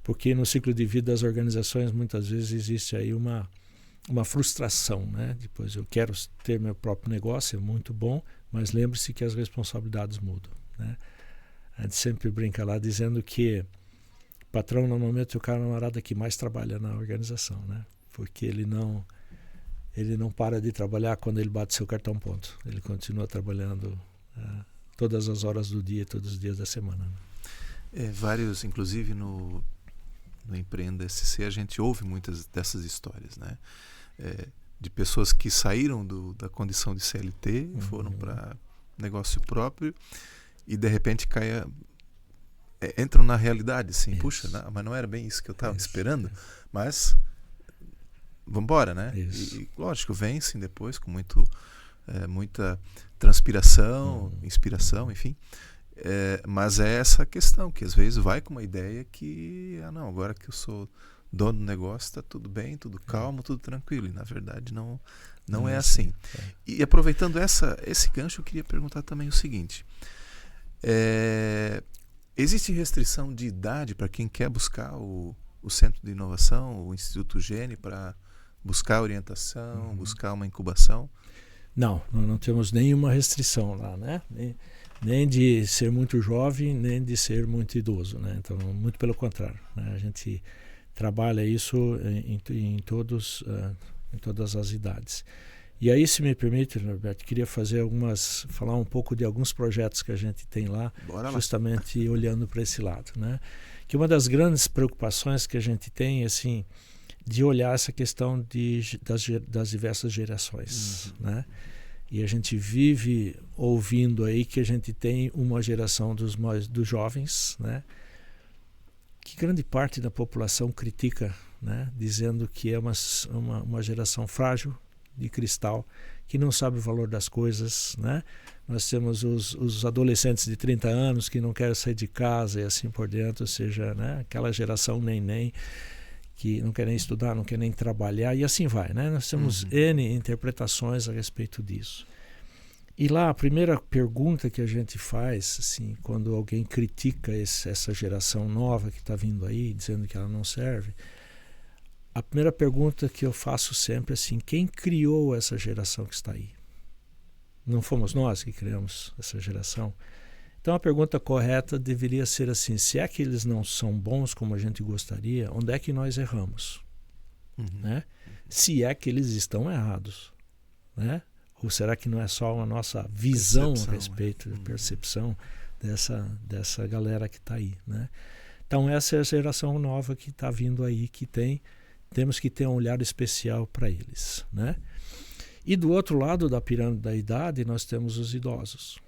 porque no ciclo de vida das organizações muitas vezes existe aí uma frustração, né? Depois, eu quero ter meu próprio negócio, é muito bom, mas lembre-se que as responsabilidades mudam, né? A gente sempre brinca lá dizendo que o patrão normalmente é o camarada que mais trabalha na organização, né? Porque ele não para de trabalhar quando ele bate seu cartão ponto. Ele continua trabalhando todas as horas do dia, todos os dias da semana, né? Vários, inclusive no Empreenda SC, a gente ouve muitas dessas histórias, né? De pessoas que saíram da condição de CLT, foram para negócio próprio e de repente entram na realidade, assim, puxa, mas não era bem isso que eu estava esperando, mas vamos embora, né? E lógico, vencem depois com muita transpiração, inspiração, enfim. Mas é essa questão, que às vezes vai com uma ideia que, não, agora que eu sou dono do negócio, está tudo bem, tudo calmo, tudo tranquilo. E na verdade não é assim. E aproveitando esse gancho, eu queria perguntar também o seguinte: existe restrição de idade para quem quer buscar o Centro de Inovação, o Instituto Gene, para buscar orientação, buscar uma incubação? Não, nós não temos nenhuma restrição lá, né? Nem de ser muito jovem, nem de ser muito idoso, né? Então, muito pelo contrário, né? A gente trabalha isso em todas as idades. E aí, se me permite, Norberto, queria falar um pouco de alguns projetos que a gente tem lá, justamente olhando para esse lado, né? Que uma das grandes preocupações que a gente tem, assim, de olhar essa questão das diversas gerações, né? E a gente vive ouvindo aí que a gente tem uma geração dos jovens, né? Que grande parte da população critica, né? Dizendo que é uma geração frágil, de cristal, que não sabe o valor das coisas, né? Nós temos os adolescentes de 30 anos que não querem sair de casa e assim por diante, ou seja, né? Aquela geração neném, que não quer nem estudar, não quer nem trabalhar, e assim vai, né? Nós temos N interpretações a respeito disso. E lá, a primeira pergunta que a gente faz, assim, quando alguém critica essa geração nova que está vindo aí, dizendo que ela não serve, a primeira pergunta que eu faço sempre é assim: quem criou essa geração que está aí? Não fomos nós que criamos essa geração? Então a pergunta correta deveria ser assim: se é que eles não são bons como a gente gostaria, onde é que nós erramos? Né? Se é que eles estão errados, né? Ou será que não é só a nossa visão a respeito da percepção dessa galera que está aí, né? Então essa é a geração nova que está vindo aí, que temos que ter um olhar especial para eles, né? E do outro lado da pirâmide da idade nós temos os idosos.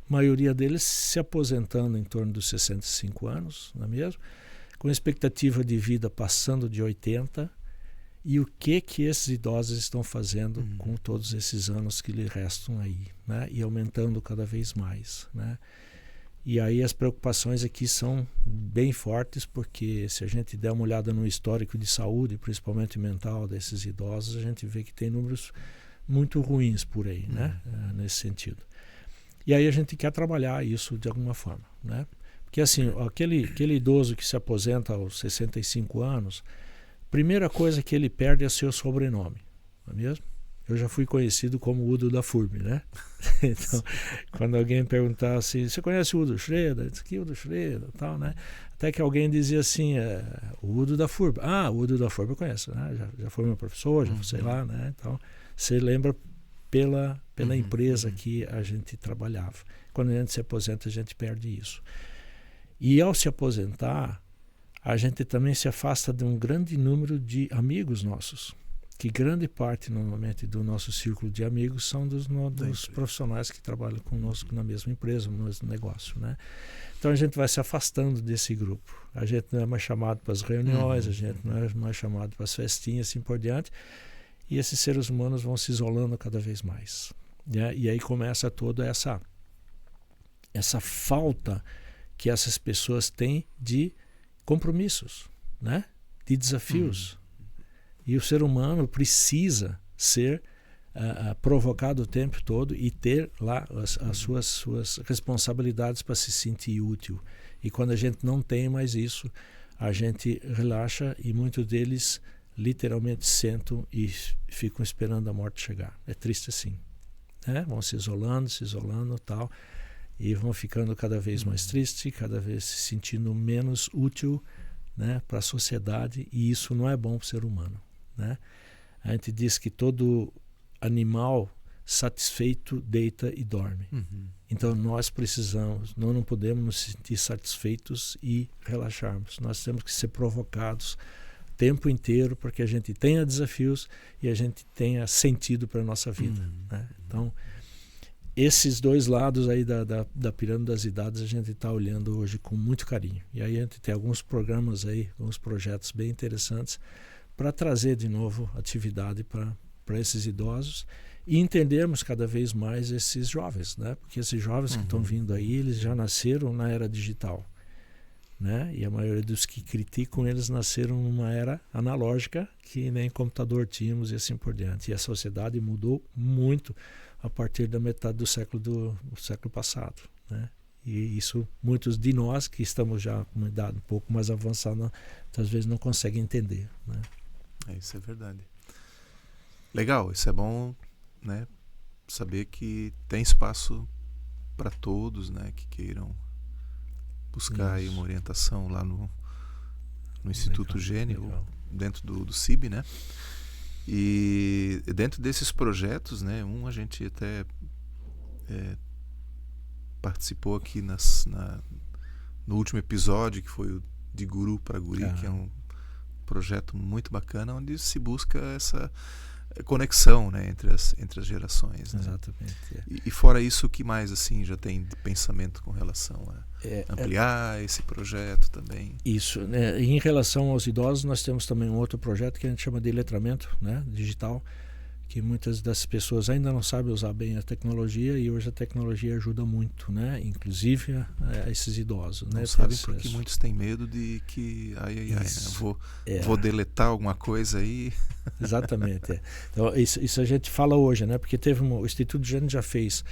A maioria deles se aposentando em torno dos 65 anos, não é mesmo? Com expectativa de vida passando de 80. E o que esses idosos estão fazendo com todos esses anos que lhe restam aí, né? E aumentando cada vez mais, né? E aí as preocupações aqui são bem fortes, porque se a gente der uma olhada no histórico de saúde, principalmente mental, desses idosos, a gente vê que tem números muito ruins por aí, né? Nesse sentido. E aí a gente quer trabalhar isso de alguma forma, né? Porque assim, aquele idoso que se aposenta aos 65 anos, primeira coisa que ele perde é seu sobrenome, não é mesmo? Eu já fui conhecido como Udo da FURB, né? Então, quando alguém perguntava assim: você conhece o Udo Schroeder? Diz que Udo Schroeder, tal, né? Até que alguém dizia assim: o Udo da FURB. Ah, o Udo da FURB eu conheço, né? Já foi meu professor, já sei lá, né? Então, você lembra pela empresa que a gente trabalhava. Quando a gente se aposenta, a gente perde isso. E ao se aposentar, a gente também se afasta de um grande número de amigos nossos, que grande parte normalmente do nosso círculo de amigos são dos profissionais que trabalham conosco na mesma empresa, no mesmo negócio, né? Então a gente vai se afastando desse grupo. A gente não é mais chamado para as reuniões, a gente não é mais chamado para as festinhas, assim por diante. E esses seres humanos vão se isolando cada vez mais, né? E aí começa toda essa falta que essas pessoas têm de compromissos, né? De desafios. E o ser humano precisa ser provocado o tempo todo e ter lá as suas responsabilidades para se sentir útil. E quando a gente não tem mais isso, a gente relaxa e muitos deles literalmente sentam e ficam esperando a morte chegar. É triste assim, né? Vão se isolando tal, e vão ficando cada vez mais tristes, cada vez se sentindo menos útil, né, para a sociedade, e isso não é bom para o ser humano, né? A gente diz que todo animal satisfeito deita e dorme. Então nós não podemos nos sentir satisfeitos e relaxarmos. Nós temos que ser provocados o tempo inteiro para que a gente tenha desafios e a gente tenha sentido para a nossa vida, né? Então, esses dois lados aí da pirâmide das idades a gente está olhando hoje com muito carinho. E aí a gente tem alguns programas aí, alguns projetos bem interessantes para trazer de novo atividade para esses idosos e entendermos cada vez mais esses jovens, né? Porque esses jovens que estão vindo aí, eles já nasceram na era digital, né? E a maioria dos que criticam, eles nasceram numa era analógica que nem computador tínhamos e assim por diante. E a sociedade mudou muito a partir da metade do século passado, né? E isso muitos de nós que estamos já com uma idade um pouco mais avançada, às vezes não conseguem entender, né? Isso é verdade. Legal, isso é bom, né? Saber que tem espaço para todos, né? Que queiram buscar aí uma orientação lá no Instituto Gênio, dentro do CIB, né? E dentro desses projetos, né, a gente até participou aqui no último episódio, que foi o de Guru para Guri, que é um projeto muito bacana, onde se busca essa conexão, né, entre as gerações, né? Exatamente. E fora isso, o que mais assim já tem de pensamento com relação a ampliar esse projeto também? Isso, né? Em relação aos idosos, nós temos também um outro projeto que a gente chama de letramento, né, digital, que muitas das pessoas ainda não sabem usar bem a tecnologia, e hoje a tecnologia ajuda muito, né, inclusive a esses idosos. Não, né, sabem porque muitos têm medo de que vou deletar alguma coisa aí. Exatamente. Então isso a gente fala hoje, né, porque o Instituto Gênio já fez,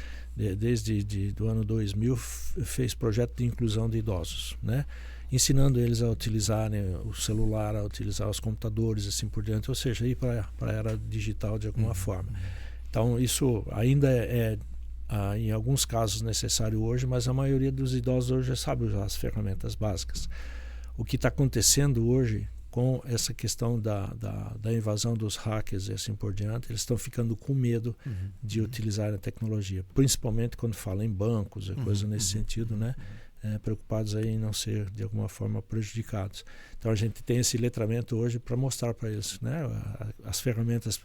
desde do ano 2000, fez projeto de inclusão de idosos, né, ensinando eles a utilizar, né, o celular, a utilizar os computadores, assim por diante, ou seja, ir para a era digital de alguma forma. Então isso ainda em alguns casos necessário hoje, mas a maioria dos idosos hoje já sabe usar as ferramentas básicas. O que está acontecendo hoje com essa questão da invasão dos hackers e assim por diante, eles estão ficando com medo de utilizar a tecnologia, principalmente quando fala em bancos e coisas nesse sentido, né? Preocupados aí em não ser de alguma forma prejudicados. Então a gente tem esse letramento hoje para mostrar para eles, né, as ferramentas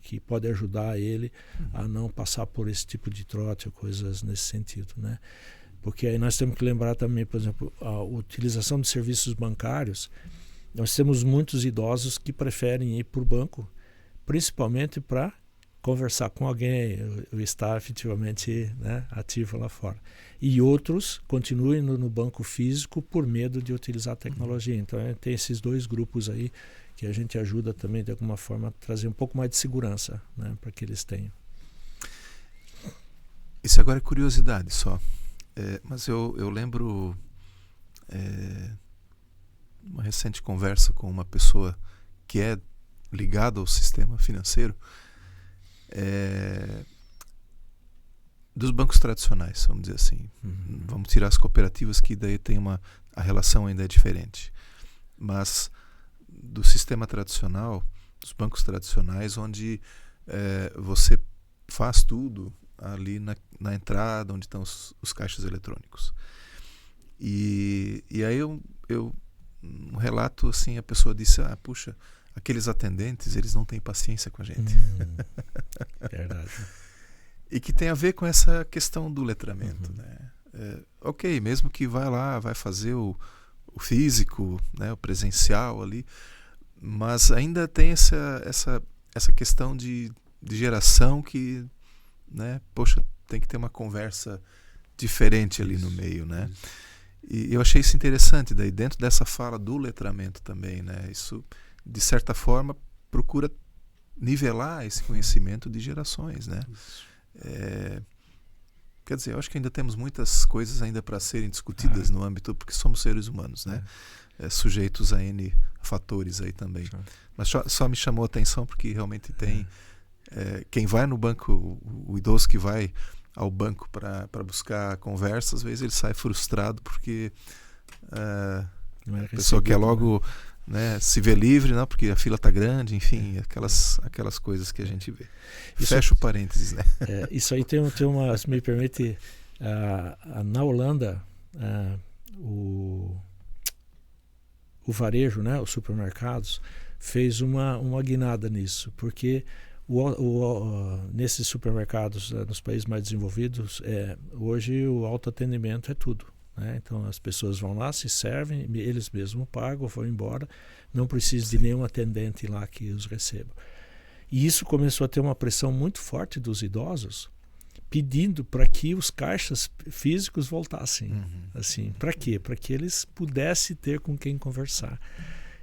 que podem ajudar ele a não passar por esse tipo de trote ou coisas nesse sentido, né? Porque aí nós temos que lembrar também, por exemplo, a utilização de serviços bancários. Nós temos muitos idosos que preferem ir para o banco, principalmente para conversar com alguém, ou estar efetivamente, né, ativo lá fora. E outros continuem no banco físico por medo de utilizar a tecnologia. Então tem esses dois grupos aí que a gente ajuda também de alguma forma a trazer um pouco mais de segurança, né, para que eles tenham. Isso agora é curiosidade só. Mas eu lembro uma recente conversa com uma pessoa que é ligada ao sistema financeiro, dos bancos tradicionais, vamos dizer assim. Vamos tirar as cooperativas, que daí tem a relação ainda é diferente. Mas do sistema tradicional, dos bancos tradicionais, onde você faz tudo ali na entrada, onde estão os caixas eletrônicos. E aí eu um relato assim, a pessoa disse: puxa, aqueles atendentes, eles não têm paciência com a gente. Verdade. E que tem a ver com essa questão do letramento, né? Ok, mesmo que vai fazer o físico, né, o presencial ali, mas ainda tem essa questão de geração que, né, poxa, tem que ter uma conversa diferente ali no meio, né? E eu achei isso interessante, daí dentro dessa fala do letramento também, né? Isso, de certa forma, procura nivelar esse conhecimento de gerações, né? Quer dizer, eu acho que ainda temos muitas coisas ainda para serem discutidas no âmbito, porque somos seres humanos, né? Sujeitos a N fatores aí também. Mas só me chamou a atenção porque realmente tem... quem vai no banco, o idoso que vai ao banco para buscar conversa, às vezes ele sai frustrado porque a pessoa quer logo, né, se ver livre, não, porque a fila está grande, enfim, aquelas coisas que a gente vê. Fecha o parênteses, né? Isso aí tem uma, se me permite, na Holanda, o varejo, né, os supermercados, fez uma guinada nisso, porque nesses supermercados, nos países mais desenvolvidos, hoje o autoatendimento é tudo, né? Então as pessoas vão lá, se servem, eles mesmos pagam, vão embora, não precisa de nenhum atendente lá que os receba. E isso começou a ter uma pressão muito forte dos idosos, pedindo para que os caixas físicos voltassem. Assim, para quê? Para que eles pudessem ter com quem conversar.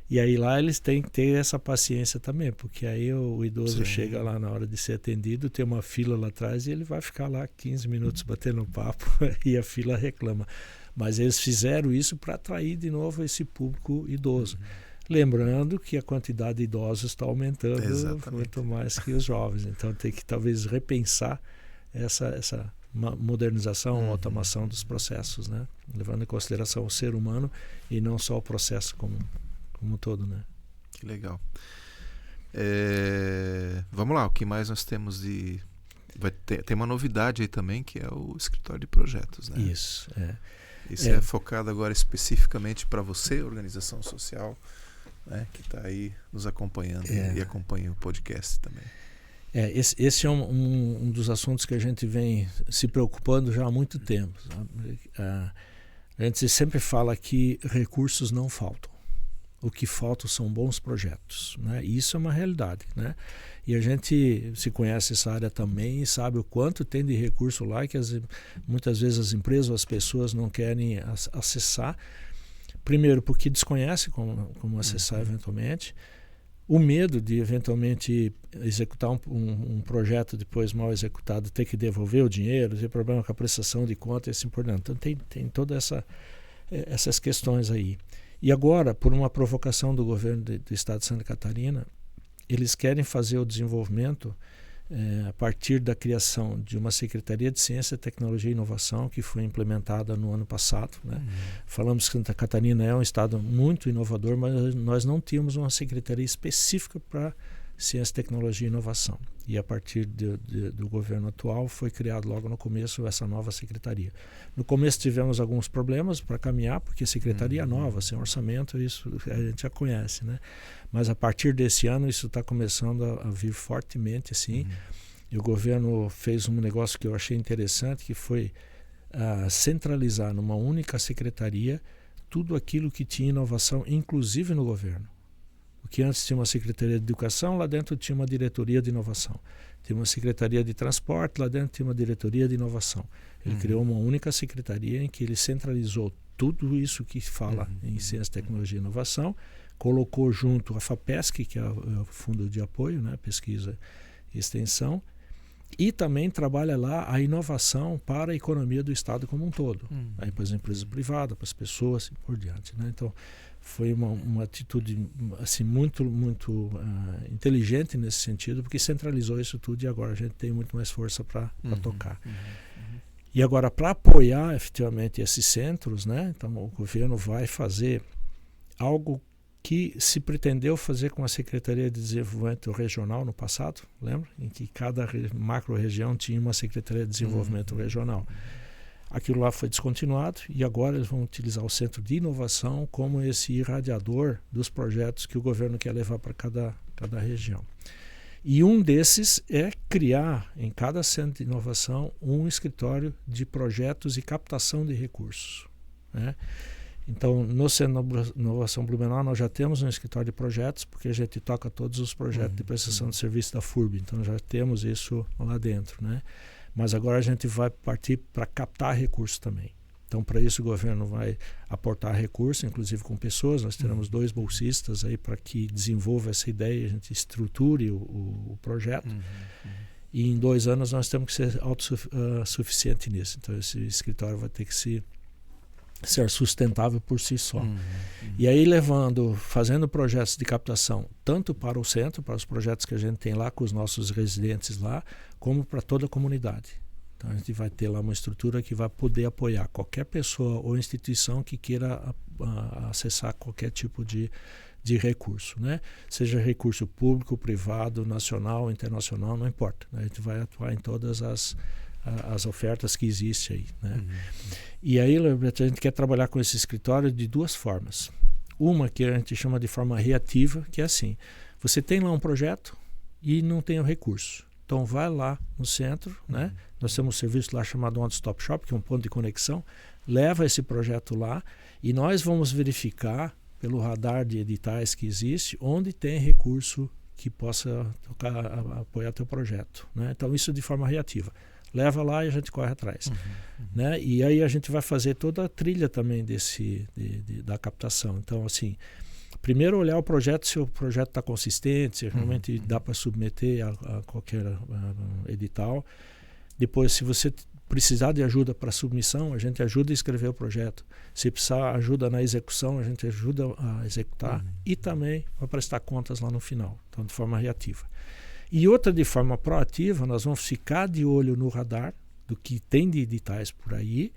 E aí lá eles têm que ter essa paciência também, porque aí o idoso chega lá na hora de ser atendido, tem uma fila lá atrás e ele vai ficar lá 15 minutos batendo papo e a fila reclama. Mas eles fizeram isso para atrair de novo esse público idoso. Lembrando que a quantidade de idosos está aumentando muito mais que os jovens. Então tem que talvez repensar essa modernização, automação dos processos, né? Levando em consideração o ser humano e não só o processo como um todo, né? Que legal. Vamos lá, o que mais nós temos de... Tem uma novidade aí também, que é o escritório de projetos, né? Isso, Isso é focado agora especificamente para você, organização social, né, que está aí nos acompanhando e acompanha o podcast também. Esse é um dos assuntos que a gente vem se preocupando já há muito tempo. A gente sempre fala que recursos não faltam. O que falta são bons projetos, né? E isso é uma realidade, né? E a gente se conhece essa área também e sabe o quanto tem de recurso lá que muitas vezes as empresas ou as pessoas não querem acessar. Primeiro, porque desconhecem como acessar eventualmente. O medo de eventualmente executar um projeto depois mal executado, ter que devolver o dinheiro, ter problema com a prestação de conta e assim por diante. Então tem todas essas questões aí. E agora, por uma provocação do governo do estado de Santa Catarina, eles querem fazer o desenvolvimento a partir da criação de uma Secretaria de Ciência, Tecnologia e Inovação que foi implementada no ano passado, né? Falamos que Santa Catarina é um estado muito inovador, mas nós não tínhamos uma secretaria específica para Ciência, Tecnologia e Inovação. E a partir do governo atual foi criado logo no começo essa nova secretaria. No começo tivemos alguns problemas para caminhar, porque secretaria nova, sem orçamento, isso a gente já conhece, né? Mas a partir desse ano isso está começando a vir fortemente, assim. E o governo fez um negócio que eu achei interessante, que foi centralizar numa única secretaria tudo aquilo que tinha inovação, inclusive no governo. Porque antes tinha uma Secretaria de Educação, lá dentro tinha uma Diretoria de Inovação. Tinha uma Secretaria de Transporte, lá dentro tinha uma Diretoria de Inovação. Ele criou uma única secretaria em que ele centralizou tudo isso que fala em Ciência, Tecnologia e Inovação, colocou junto a FAPESC, que é o Fundo de Apoio, né, Pesquisa e Extensão, e também trabalha lá a inovação para a economia do Estado como um todo. Aí para as empresas privadas, para as pessoas e por diante, né? Então, foi uma atitude assim, muito inteligente nesse sentido, porque centralizou isso tudo e agora a gente tem muito mais força para tocar. E agora, para apoiar efetivamente esses centros, né, então o governo vai fazer algo que se pretendeu fazer com a Secretaria de Desenvolvimento Regional no passado, lembra? Em que cada macro-região tinha uma Secretaria de Desenvolvimento Regional. Aquilo lá foi descontinuado e agora eles vão utilizar o Centro de Inovação como esse irradiador dos projetos que o governo quer levar para cada região. E um desses é criar em cada centro de inovação um escritório de projetos e captação de recursos, né? Então, no Centro de Inovação Blumenau, nós já temos um escritório de projetos, porque a gente toca todos os projetos de prestação de serviço da FURB, então já temos isso lá dentro, né? Mas agora a gente vai partir para captar recursos também. Então, para isso, o governo vai aportar recursos, inclusive com pessoas. Nós teremos 2 bolsistas aí para que desenvolva essa ideia, a gente estruture o projeto. E em 2 anos nós temos que ser autossuficiente nisso. Então, esse escritório vai ter que ser sustentável por si só. E aí fazendo projetos de captação, tanto para o centro, para os projetos que a gente tem lá com os nossos residentes lá, como para toda a comunidade. Então a gente vai ter lá uma estrutura que vai poder apoiar qualquer pessoa ou instituição que queira acessar qualquer tipo de recurso, né? Seja recurso público, privado, nacional, internacional, não importa, né? A gente vai atuar em todas as ofertas que existem aí, né? E aí, a gente quer trabalhar com esse escritório de 2 formas. Uma que a gente chama de forma reativa, que é assim: você tem lá um projeto e não tem o recurso. Então vai lá no centro, né? Nós temos um serviço lá chamado One Stop Shop, que é um ponto de conexão, leva esse projeto lá e nós vamos verificar pelo radar de editais que existe onde tem recurso que possa apoiar teu projeto, né? Então isso de forma reativa. Leva lá e a gente corre atrás, né? E aí a gente vai fazer toda a trilha também da captação. Então, assim, primeiro olhar o projeto, se o projeto está consistente, se realmente dá para submeter a qualquer edital. Depois, se você precisar de ajuda para submissão, a gente ajuda a escrever o projeto. Se precisar ajuda na execução, a gente ajuda a executar e também vai prestar contas lá no final, então de forma reativa. E outra de forma proativa, nós vamos ficar de olho no radar do que tem de editais por aí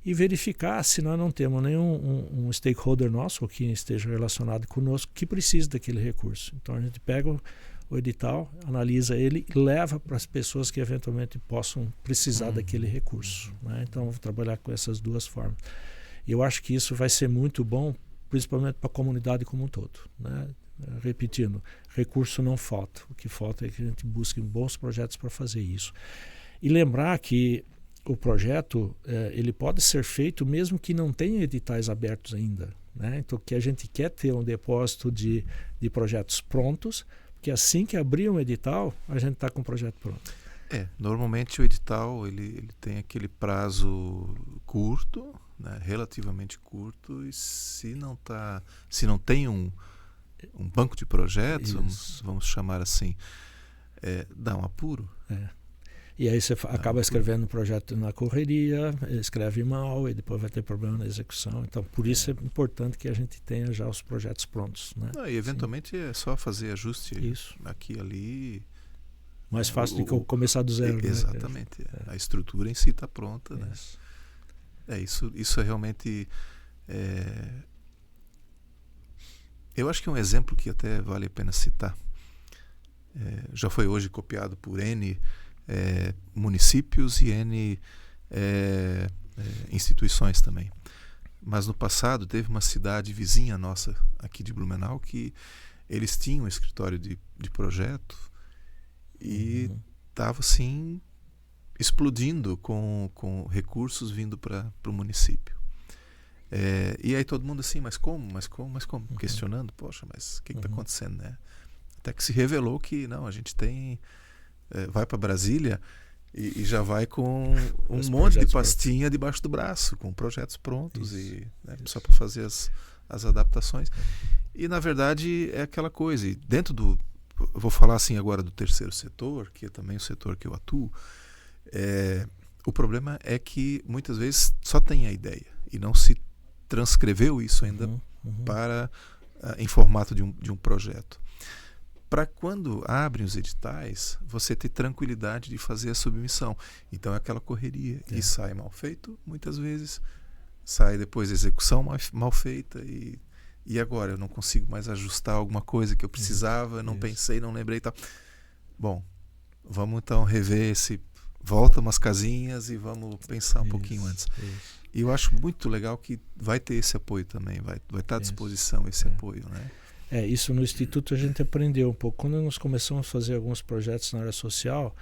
e verificar se nós não temos nenhum um stakeholder nosso ou que esteja relacionado conosco que precisa daquele recurso. Então a gente pega o edital, analisa ele e leva para as pessoas que eventualmente possam precisar daquele recurso, né? Então vamos trabalhar com essas 2 formas. Eu acho que isso vai ser muito bom, principalmente para a comunidade como um todo, né? Repetindo, recurso não falta. O que falta é que a gente busque bons projetos para fazer isso. E lembrar que o projeto ele pode ser feito mesmo que não tenha editais abertos ainda, né? Então, que a gente quer ter um depósito de projetos prontos, porque assim que abrir um edital, a gente está com o projeto pronto. Normalmente o edital ele tem aquele prazo curto, né, relativamente curto, e se não tem um banco de projetos, vamos chamar assim, dá um apuro. E aí você acaba escrevendo o projeto na correria, escreve mal e depois vai ter problema na execução. Então, por isso é importante que a gente tenha já os projetos prontos, né? E eventualmente é só fazer ajuste aqui e ali. Mais fácil do que começar do zero. Exatamente. Né? A estrutura em si está pronta. Né? Isso é realmente... Eu acho que é um exemplo que até vale a pena citar. Já foi hoje copiado por N municípios e N instituições também. Mas no passado teve uma cidade vizinha nossa aqui de Blumenau que eles tinham um escritório de projeto e estava assim explodindo com recursos vindo para o município. E aí todo mundo assim, mas como? Questionando, poxa, mas o que está acontecendo, né? Até que se revelou que não, a gente tem vai para Brasília e já vai com um monte de pastinha debaixo do braço, com projetos prontos e só para fazer as adaptações. E na verdade é aquela coisa, e dentro do, eu vou falar assim agora do terceiro setor, que é também o setor que eu atuo, o problema é que muitas vezes só tem a ideia e não se transcreveu isso ainda para em formato de um projeto. Para quando abrem os editais, você ter tranquilidade de fazer a submissão. Então é aquela correria e sai mal feito, muitas vezes, sai depois a execução mal feita e agora eu não consigo mais ajustar alguma coisa que eu precisava, não pensei, não lembrei e tal. Bom, vamos então rever volta umas casinhas e vamos pensar um pouquinho antes. E eu acho muito legal que vai ter esse apoio também, vai estar à disposição esse apoio, né? Isso no Instituto a gente aprendeu um pouco. Quando nós começamos a fazer alguns projetos na área social,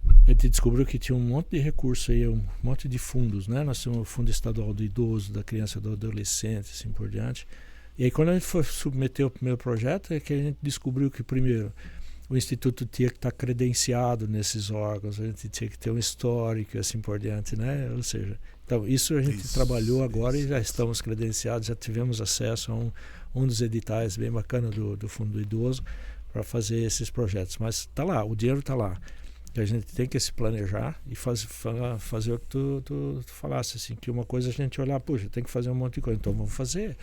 a gente descobriu que tinha um monte de recursos aí, um monte de fundos, né? Nós temos o Fundo Estadual do Idoso, da Criança e do Adolescente, assim por diante. E aí quando a gente foi submeter o primeiro projeto, é que a gente descobriu que, primeiro, o Instituto tinha que estar credenciado nesses órgãos, a gente tinha que ter um histórico e assim por diante, né? Ou seja, então isso a gente trabalhou agora e já estamos credenciados, já tivemos acesso a um dos editais bem bacana do Fundo do Idoso para fazer esses projetos. Mas está lá, o dinheiro está lá. A gente tem que se planejar e fazer o que tu falasse, assim, que uma coisa a gente olhar, puxa, tem que fazer um monte de coisa, então vamos fazer.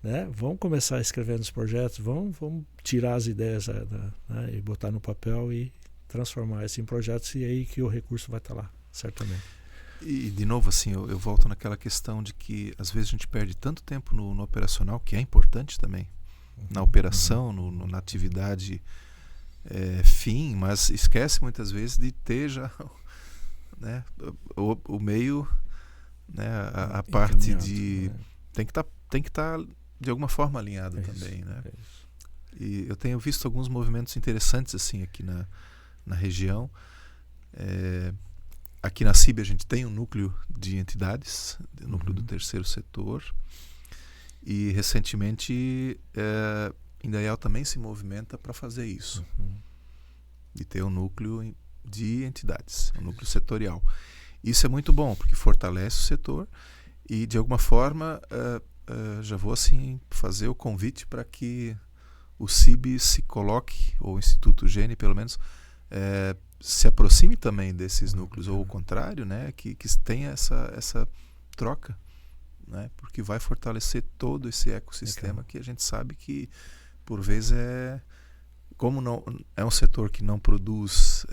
Né? Vamos começar a escrever nos projetos, vamos tirar as ideias né? E botar no papel e transformar isso em projetos, e aí que o recurso vai estar lá, certamente. E de novo, assim, eu volto naquela questão de que às vezes a gente perde tanto tempo no operacional, que é importante também, na operação, na atividade fim, mas esquece muitas vezes de ter já, né, o meio, né, a parte de... Né? Tem que estar de alguma forma alinhado também, né? E eu tenho visto alguns movimentos interessantes assim aqui na região. Aqui na CIB a gente tem um núcleo de entidades, o núcleo do terceiro setor, e recentemente Indaial também se movimenta para fazer isso, de ter um núcleo de entidades, um núcleo setorial. Isso é muito bom, porque fortalece o setor e, de alguma forma, já vou assim fazer o convite para que o CIB se coloque, ou o Instituto Gene, pelo menos, se aproxime também desses núcleos, ou o contrário, né, que tenha essa troca, né, porque vai fortalecer todo esse ecossistema que a gente sabe que, por vezes, como não é um setor que não produz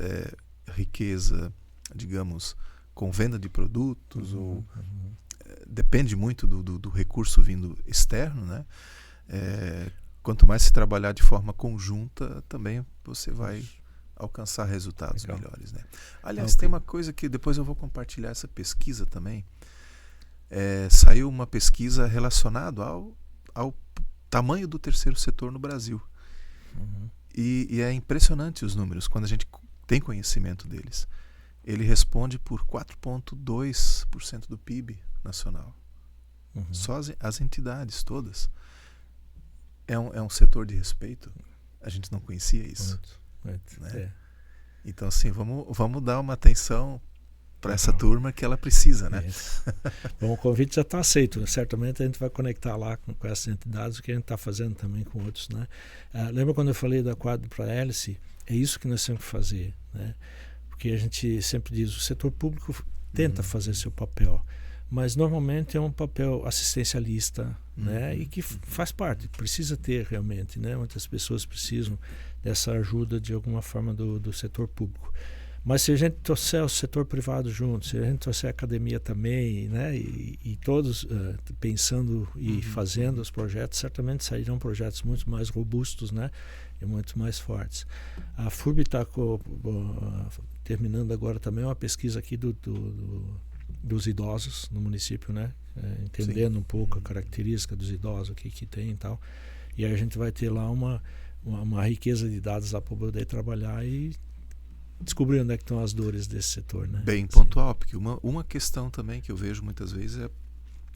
riqueza, digamos, com venda de produtos, ou depende muito do recurso vindo externo, né? Quanto mais se trabalhar de forma conjunta, também você vai alcançar resultados melhores, né? Aliás, tem uma coisa que depois eu vou compartilhar essa pesquisa também. Saiu uma pesquisa relacionada ao tamanho do terceiro setor no Brasil. E é impressionante os números quando a gente tem conhecimento deles. Ele responde por 4,2% do PIB nacional. Só as entidades todas. É um setor de respeito. A gente não conhecia isso. Muito. Né? Então, assim, vamos dar uma atenção para essa turma que ela precisa, né? Bom, o convite já está aceito. Certamente a gente vai conectar lá com essas entidades, o que a gente está fazendo também com outros, né? Lembra quando eu falei da quadro para a hélice? É isso que nós temos que fazer, né? Porque a gente sempre diz, o setor público tenta fazer seu papel, mas normalmente é um papel assistencialista, né? E que faz parte, precisa ter realmente, né? Muitas pessoas precisam dessa ajuda de alguma forma do setor público. Mas se a gente trouxer o setor privado junto, se a gente trouxer a academia também, né? E todos pensando e fazendo os projetos, certamente sairão projetos muito mais robustos, né? E muito mais fortes. A FURB está terminando agora também uma pesquisa aqui dos idosos no município, né? Entendendo um pouco a característica dos idosos, o que tem e tal. E aí a gente vai ter lá uma riqueza de dados lá para poder trabalhar e descobrir onde é que estão as dores desse setor, né? Bem pontual, porque uma questão também que eu vejo muitas vezes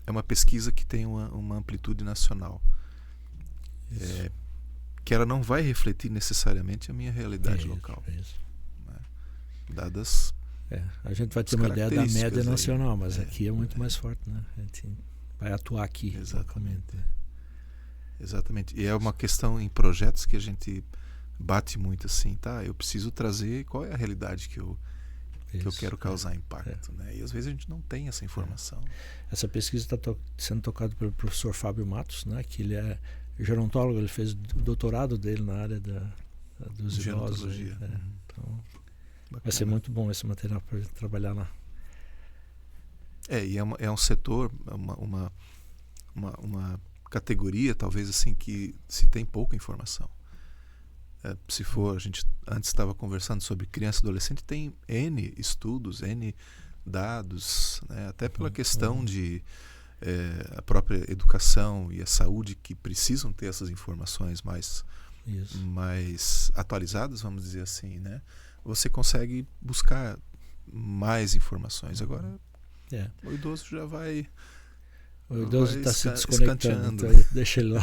é uma pesquisa que tem uma amplitude nacional. Que ela não vai refletir necessariamente a minha realidade local. Isso. Né? Dadas a gente vai ter uma ideia da média nacional, mas aqui é muito mais forte, né? A gente vai atuar aqui. Exatamente. E é uma questão em projetos que a gente bate muito assim, tá? Eu preciso trazer qual é a realidade que eu quero causar impacto, né? E às vezes a gente não tem essa informação. Essa pesquisa está sendo tocada pelo professor Fábio Matos, né? Que ele é gerontólogo, ele fez o doutorado dele na área dos idosos. Então, vai ser muito bom esse material para trabalhar lá. E é um setor, uma categoria, talvez assim, que se tem pouca informação. Se for, a gente antes estava conversando sobre criança e adolescente, tem N estudos, N dados, né? Até pela questão de a própria educação e a saúde, que precisam ter essas informações mais atualizadas, vamos dizer assim, né? Você consegue buscar mais informações. Agora o idoso já vai O idoso está se desconectando, escanteando. então deixa ele lá.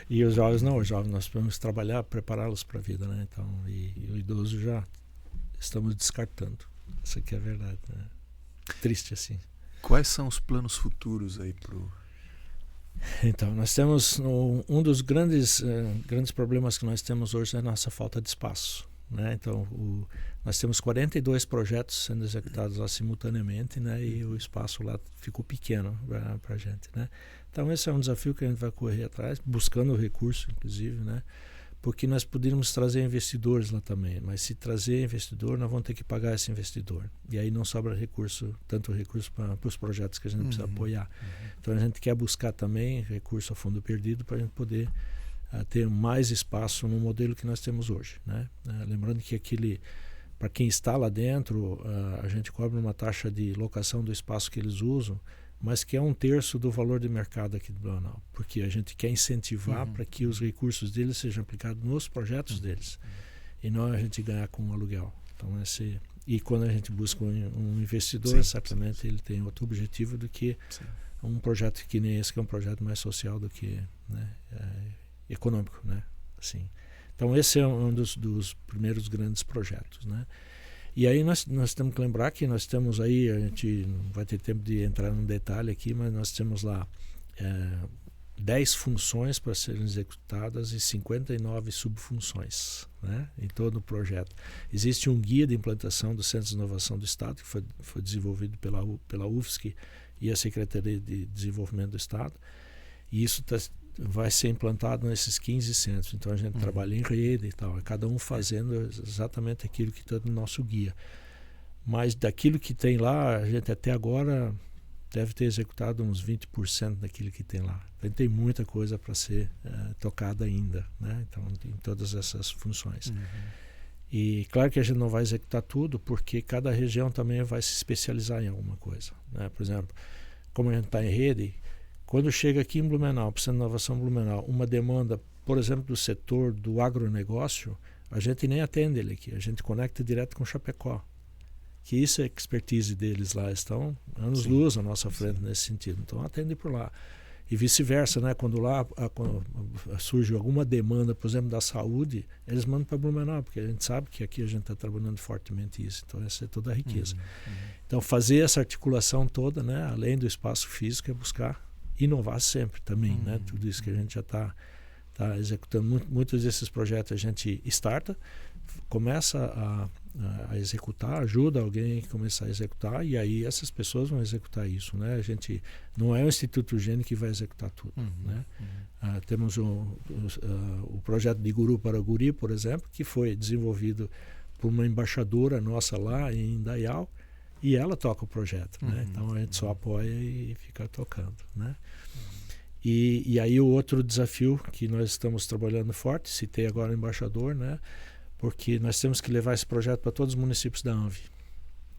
E os jovens não, os jovens nós podemos trabalhar, prepará-los para a vida, né? Então, e o idoso já estamos descartando. Isso aqui é verdade, né? Triste assim. Quais são os planos futuros aí pro... Então, nós temos um dos grandes problemas que nós temos hoje é a nossa falta de espaço, né? Então, nós temos 42 projetos sendo executados lá simultaneamente, né? E o espaço lá ficou pequeno para a gente, né? Então, esse é um desafio que a gente vai correr atrás, buscando recurso, inclusive, né? Porque nós poderíamos trazer investidores lá também, mas se trazer investidor, nós vamos ter que pagar esse investidor. E aí não sobra tanto recurso para os projetos que a gente precisa apoiar. Então a gente quer buscar também recurso a fundo perdido para a gente poder ter mais espaço no modelo que nós temos hoje, né? Lembrando que para quem está lá dentro, a gente cobra uma taxa de locação do espaço que eles usam, mas que é 1/3 do valor de mercado aqui do Blumenau, porque a gente quer incentivar para que os recursos deles sejam aplicados nos projetos deles, e não a gente ganhar com um aluguel. Então, e quando a gente busca um investidor, certamente ele tem outro objetivo do que um projeto que nem esse, que é um projeto mais social do que, né, econômico, né? Assim. Então, esse é um dos primeiros grandes projetos, né? E aí nós temos que lembrar que nós temos aí, a gente não vai ter tempo de entrar num detalhe aqui, mas nós temos lá 10 funções para serem executadas e 59 subfunções, né, em todo o projeto. Existe um guia de implantação do Centro de Inovação do Estado, que foi desenvolvido pela UFSC e a Secretaria de Desenvolvimento do Estado, e isso vai ser implantado nesses 15 centros. Então a gente trabalha em rede e tal, cada um fazendo exatamente aquilo que está no nosso guia. Mas daquilo que tem lá, a gente até agora deve ter executado uns 20% daquilo que tem lá. Então tem muita coisa para ser tocada ainda, né? Então, em todas essas funções. E claro que a gente não vai executar tudo, porque cada região também vai se especializar em alguma coisa, né? Por exemplo, como a gente está em rede, quando chega aqui em Blumenau, para o Centro de Inovação Blumenau, uma demanda, por exemplo, do setor do agronegócio, a gente nem atende ele aqui, a gente conecta direto com Chapecó, que isso é a expertise deles lá, estão anos-luz à nossa frente nesse sentido, então atende por lá. E vice-versa, né? Quando lá quando surge alguma demanda, por exemplo, da saúde, eles mandam para Blumenau, porque a gente sabe que aqui a gente está trabalhando fortemente isso. Então, essa é toda a riqueza. Então, fazer essa articulação toda, né? Além do espaço físico, é buscar inovar sempre também, né? Tudo isso que a gente já está executando. Muitos desses projetos a gente starta, começa a executar, ajuda alguém a começar a executar, e aí essas pessoas vão executar isso, né? A gente não é o Instituto Gênio que vai executar tudo, né? Temos o projeto de Guru para Guri, por exemplo, que foi desenvolvido por uma embaixadora nossa lá em Indaial, e ela toca o projeto, né? Então a gente só apoia e fica tocando, né? E aí o outro desafio que nós estamos trabalhando forte, citei agora o embaixador, né? Porque nós temos que levar esse projeto para todos os municípios da ANVI.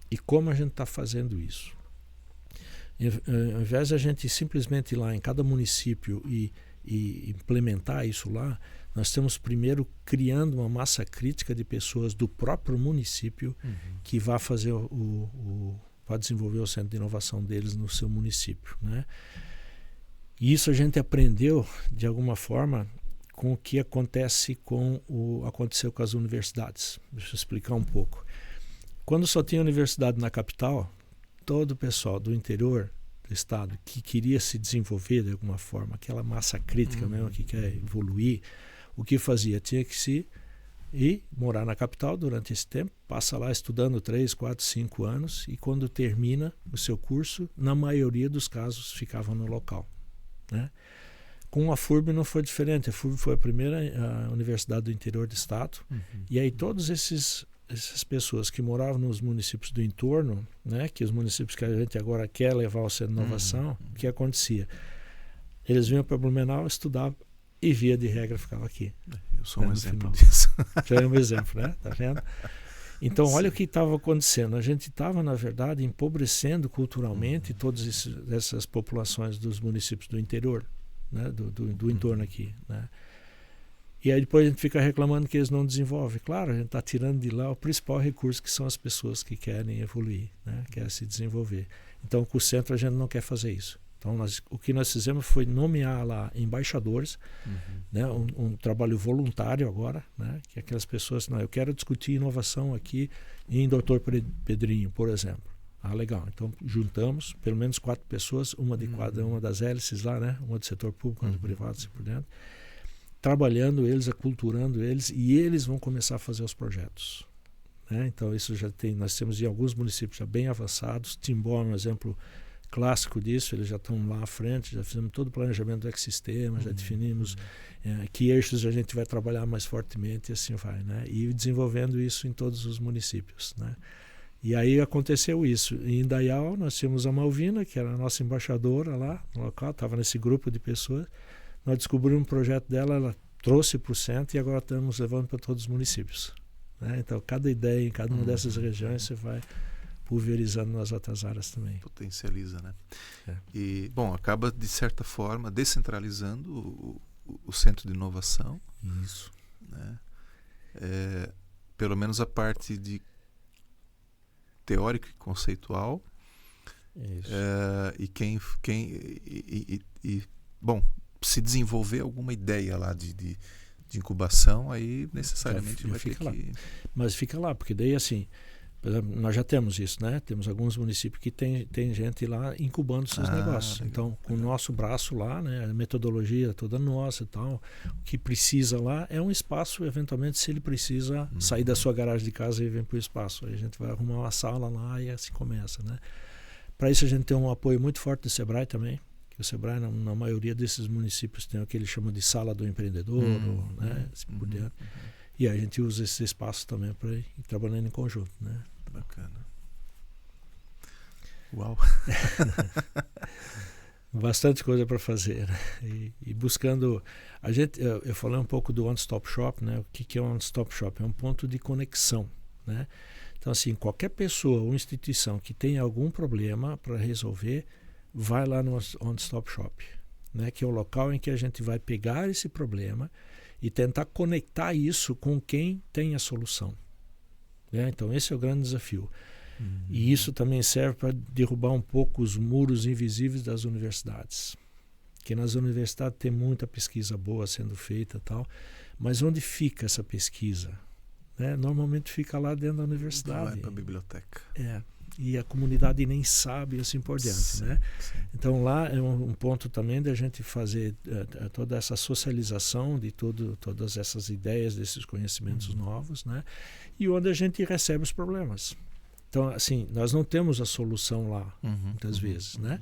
E como a gente está fazendo isso? Ao invés de a gente simplesmente ir lá em cada município e implementar isso lá, nós estamos primeiro criando uma massa crítica de pessoas do próprio município que vai fazer vai desenvolver o centro de inovação deles no seu município, né? E isso a gente aprendeu de alguma forma com o que aconteceu com as universidades. Deixa eu explicar um pouco. Quando só tinha universidade na capital, todo o pessoal do interior do estado que queria se desenvolver de alguma forma, aquela massa crítica mesmo que quer evoluir, o que fazia? Tinha que ir morar na capital durante esse tempo, passa lá estudando 3, 4, 5 anos, e quando termina o seu curso, na maioria dos casos ficava no local, né? Com a FURB não foi diferente. A FURB foi a primeira universidade do interior do estado, e aí todos essas pessoas que moravam nos municípios do entorno, né, que os municípios que a gente agora quer levar ao centro de inovação, o que acontecia? Eles vinham para Blumenau, estudavam e via de regra ficava aqui. Eu sou um exemplo disso. Já é um exemplo, né? Tá vendo? Então, olha o que estava acontecendo. A gente estava, na verdade, empobrecendo culturalmente todas essas populações dos municípios do interior, né? do entorno aqui, né? E aí depois a gente fica reclamando que eles não desenvolvem. Claro, a gente está tirando de lá o principal recurso, que são as pessoas que querem evoluir, né? Querem se desenvolver. Então, com o centro a gente não quer fazer isso. Então, o que nós fizemos foi nomear lá embaixadores, né, um trabalho voluntário agora, né, que aquelas pessoas, não, eu quero discutir inovação aqui em Dr. Pedrinho, por exemplo. Ah, legal. Então, juntamos pelo menos 4 pessoas, uma de cada uma das hélices lá, né, uma do setor público, uma do privado, assim por dentro, trabalhando eles, aculturando eles, e eles vão começar a fazer os projetos. Né? Então, isso já tem, nós temos em alguns municípios já bem avançados. Timbó é um exemplo clássico disso, eles já estão lá à frente, já fizemos todo o planejamento do ecossistema, já definimos que eixos a gente vai trabalhar mais fortemente e assim vai, né? E desenvolvendo isso em todos os municípios, né? E aí aconteceu isso. Em Indaial nós tínhamos a Malvina, que era a nossa embaixadora lá no local, estava nesse grupo de pessoas. Nós descobrimos um projeto dela, ela trouxe para o centro e agora estamos levando para todos os municípios, né? Então cada ideia em cada uma dessas regiões você vai pulverizando nas outras áreas também. Potencializa, né? E, bom, acaba de certa forma descentralizando o centro de inovação. Isso. Né? Pelo menos a parte de teórico e conceitual. Isso. Bom, se desenvolver alguma ideia lá de incubação, aí necessariamente vai ter que... Mas fica lá, porque daí assim, por exemplo, nós já temos isso, né? Temos alguns municípios que tem gente lá incubando seus negócios. Legal, então, com o nosso braço lá, né? A metodologia toda nossa e tal, o que precisa lá é um espaço, eventualmente, se ele precisa sair da sua garagem de casa e vir para o espaço. Aí a gente vai arrumar uma sala lá e assim começa, né? Para isso a gente tem um apoio muito forte do Sebrae também, que o Sebrae, na maioria desses municípios, tem o que eles chamam de sala do empreendedor, né? Assim por diante. E a gente usa esse espaço também para ir trabalhando em conjunto, né? Bacana. Uau! Bastante coisa para fazer, né? E buscando... eu falei um pouco do One Stop Shop, né? O que é um One Stop Shop? É um ponto de conexão, né? Então, assim, qualquer pessoa ou instituição que tenha algum problema para resolver, vai lá no One Stop Shop, né? Que é o local em que a gente vai pegar esse problema e tentar conectar isso com quem tem a solução. Né? Então esse é o grande desafio. E isso também serve para derrubar um pouco os muros invisíveis das universidades. Porque nas universidades tem muita pesquisa boa sendo feita e tal, mas onde fica essa pesquisa? Né? Normalmente fica lá dentro da universidade. Vai para a biblioteca. E a comunidade nem sabe e assim por diante. Sim, né? Sim. Então lá é um ponto também da gente fazer toda essa socialização de todas essas ideias, desses conhecimentos novos, né? E onde a gente recebe os problemas. Então, assim, nós não temos a solução lá, muitas vezes, né?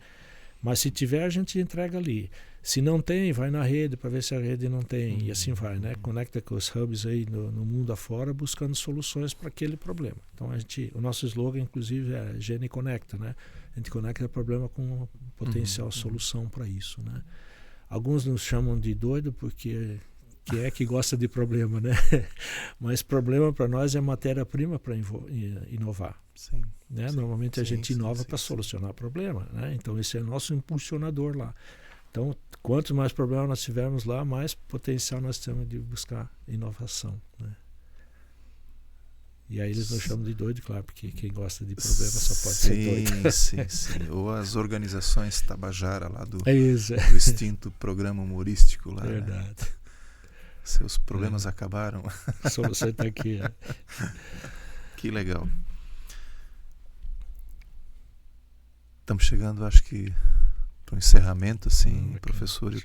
Mas se tiver, a gente entrega ali. Se não tem, vai na rede para ver se a rede não tem. E assim vai, né? Conecta com os hubs aí no mundo afora, buscando soluções para aquele problema. Então, o nosso slogan, inclusive, é Gene Conecta, né? A gente conecta o problema com potencial solução para isso, né? Alguns nos chamam de doido porque quem é que gosta de problema, né? Mas problema para nós é matéria-prima para inovar. Sim. Né? Normalmente a gente inova para solucionar problema, né? Então esse é nosso impulsionador lá. Então, quanto mais problemas nós tivermos lá, mais potencial nós temos de buscar inovação, né? E aí eles nos chamam de doido, claro, porque quem gosta de problema só pode ser doido. Sim. Ou as organizações Tabajara lá do extinto programa humorístico lá. Verdade. Né? Seus problemas acabaram. A solução está aqui. Que legal. Estamos chegando, acho que, para o encerramento, assim, professor. Eu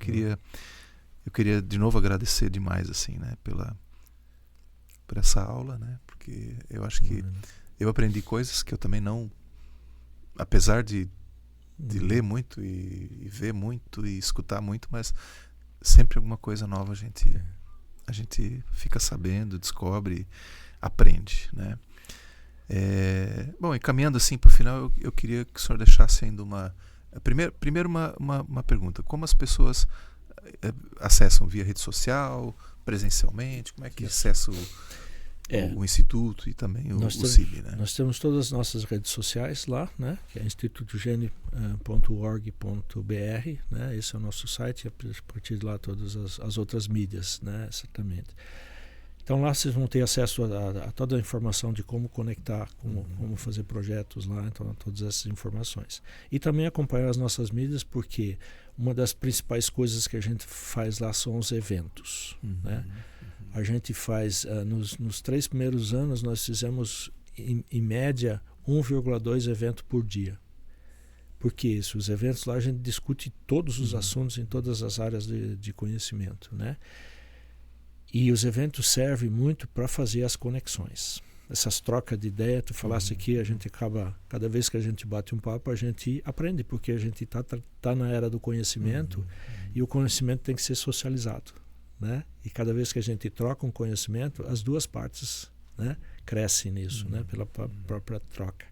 queria de novo agradecer demais, assim, né, por essa aula, né, porque eu acho que eu aprendi coisas que eu também não, apesar de ler muito e ver muito e escutar muito, mas sempre alguma coisa nova a gente fica sabendo, descobre, aprende, né? Bom, e caminhando assim para o final, eu queria que o senhor deixasse ainda primeiro uma pergunta. Como as pessoas acessam via rede social, presencialmente? Como é que acessa o Instituto e também o CIB? Né? Nós temos todas as nossas redes sociais lá, né? Que é institutogene.org.br, né? Esse é o nosso site, e a partir de lá todas as outras mídias, né? Certamente. Então lá vocês vão ter acesso a toda a informação de como conectar, como fazer projetos lá, então todas essas informações. E também acompanhar as nossas mídias, porque uma das principais coisas que a gente faz lá são os eventos. Né? A gente faz, nos 3 primeiros anos, nós fizemos em média 1,2 eventos por dia. Porque isso, os eventos lá a gente discute todos os assuntos em todas as áreas de conhecimento, né? E os eventos servem muito para fazer as conexões. Essas trocas de ideia, tu falasse aqui, a gente acaba, cada vez que a gente bate um papo, a gente aprende, porque a gente tá na era do conhecimento e o conhecimento tem que ser socializado, né? E cada vez que a gente troca um conhecimento, as duas partes, né, crescem nisso, né, pela própria troca.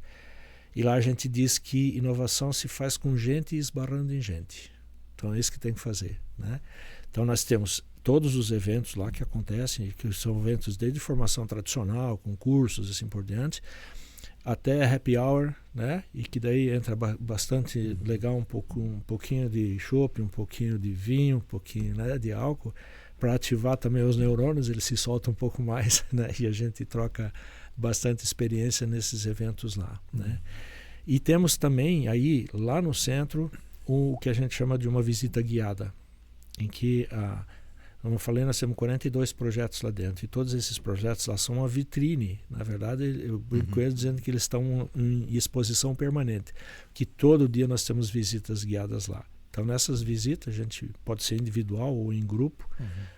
E lá a gente diz que inovação se faz com gente e esbarrando em gente. Então é isso que tem que fazer, né? Então nós temos todos os eventos lá que acontecem, que são eventos desde formação tradicional, com cursos e assim por diante, até happy hour, né? E que daí entra bastante legal, um pouquinho de chopp, um pouquinho de vinho, um pouquinho, né, de álcool, para ativar também os neurônios, eles se soltam um pouco mais, né? E a gente troca bastante experiência nesses eventos lá, né? E temos também aí, lá no centro, o que a gente chama de uma visita guiada, em que, como eu falei, nós temos 42 projetos lá dentro, e todos esses projetos lá são uma vitrine. Na verdade, eu brinco dizendo que eles estão em exposição permanente, que todo dia nós temos visitas guiadas lá. Então, nessas visitas, a gente pode ser individual ou em grupo,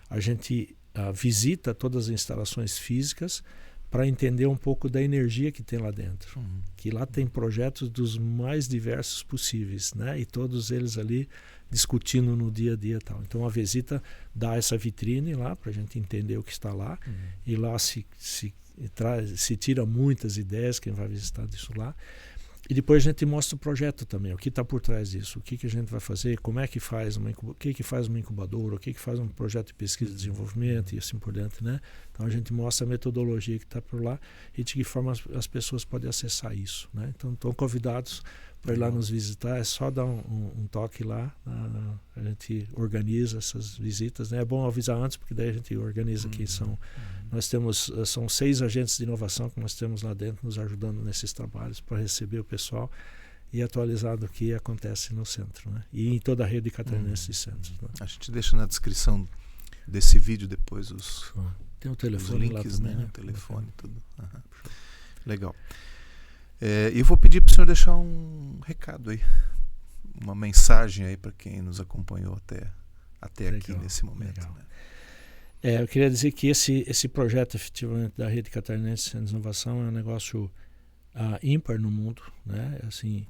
a gente visita todas as instalações físicas para entender um pouco da energia que tem lá dentro. Que lá tem projetos dos mais diversos possíveis, né? E todos eles ali discutindo no dia a dia e tal. Então a visita dá essa vitrine lá para a gente entender o que está lá, e lá se tira muitas ideias, quem vai visitar disso lá. E depois a gente mostra o projeto também, o que está por trás disso, o que a gente vai fazer, como é que faz o que faz uma incubadora, o que faz um projeto de pesquisa e desenvolvimento e assim por diante, né? Então a gente mostra a metodologia que está por lá e de que forma as pessoas podem acessar isso, né? Então estão convidados para ir lá nos visitar, é só dar um toque lá, a gente organiza essas visitas, né? É bom avisar antes, porque daí a gente organiza aqui, são 6 agentes de inovação que nós temos lá dentro nos ajudando nesses trabalhos para receber o pessoal e atualizar do que acontece no centro, né? E em toda a rede catarinense de centros, né? A gente deixa na descrição desse vídeo depois tem o telefone os links, lá também, né? né? O telefone, tudo. Legal. E eu vou pedir para o senhor deixar um recado aí, uma mensagem aí para quem nos acompanhou até aqui nesse momento. Né? Eu queria dizer que esse projeto efetivamente da Rede Catarinense de Inovação é um negócio ímpar no mundo, né? Assim,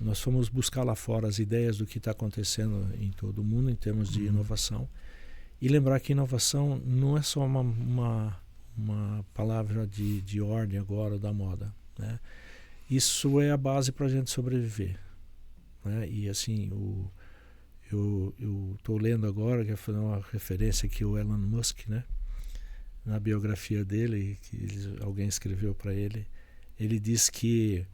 nós fomos buscar lá fora as ideias do que está acontecendo em todo o mundo em termos de inovação, e lembrar que inovação não é só uma palavra de ordem agora da moda, né? Isso é a base para a gente sobreviver, né? E assim, eu estou lendo agora, que é uma referência aqui, o Elon Musk, né? Na biografia dele, que alguém escreveu para ele, ele diz que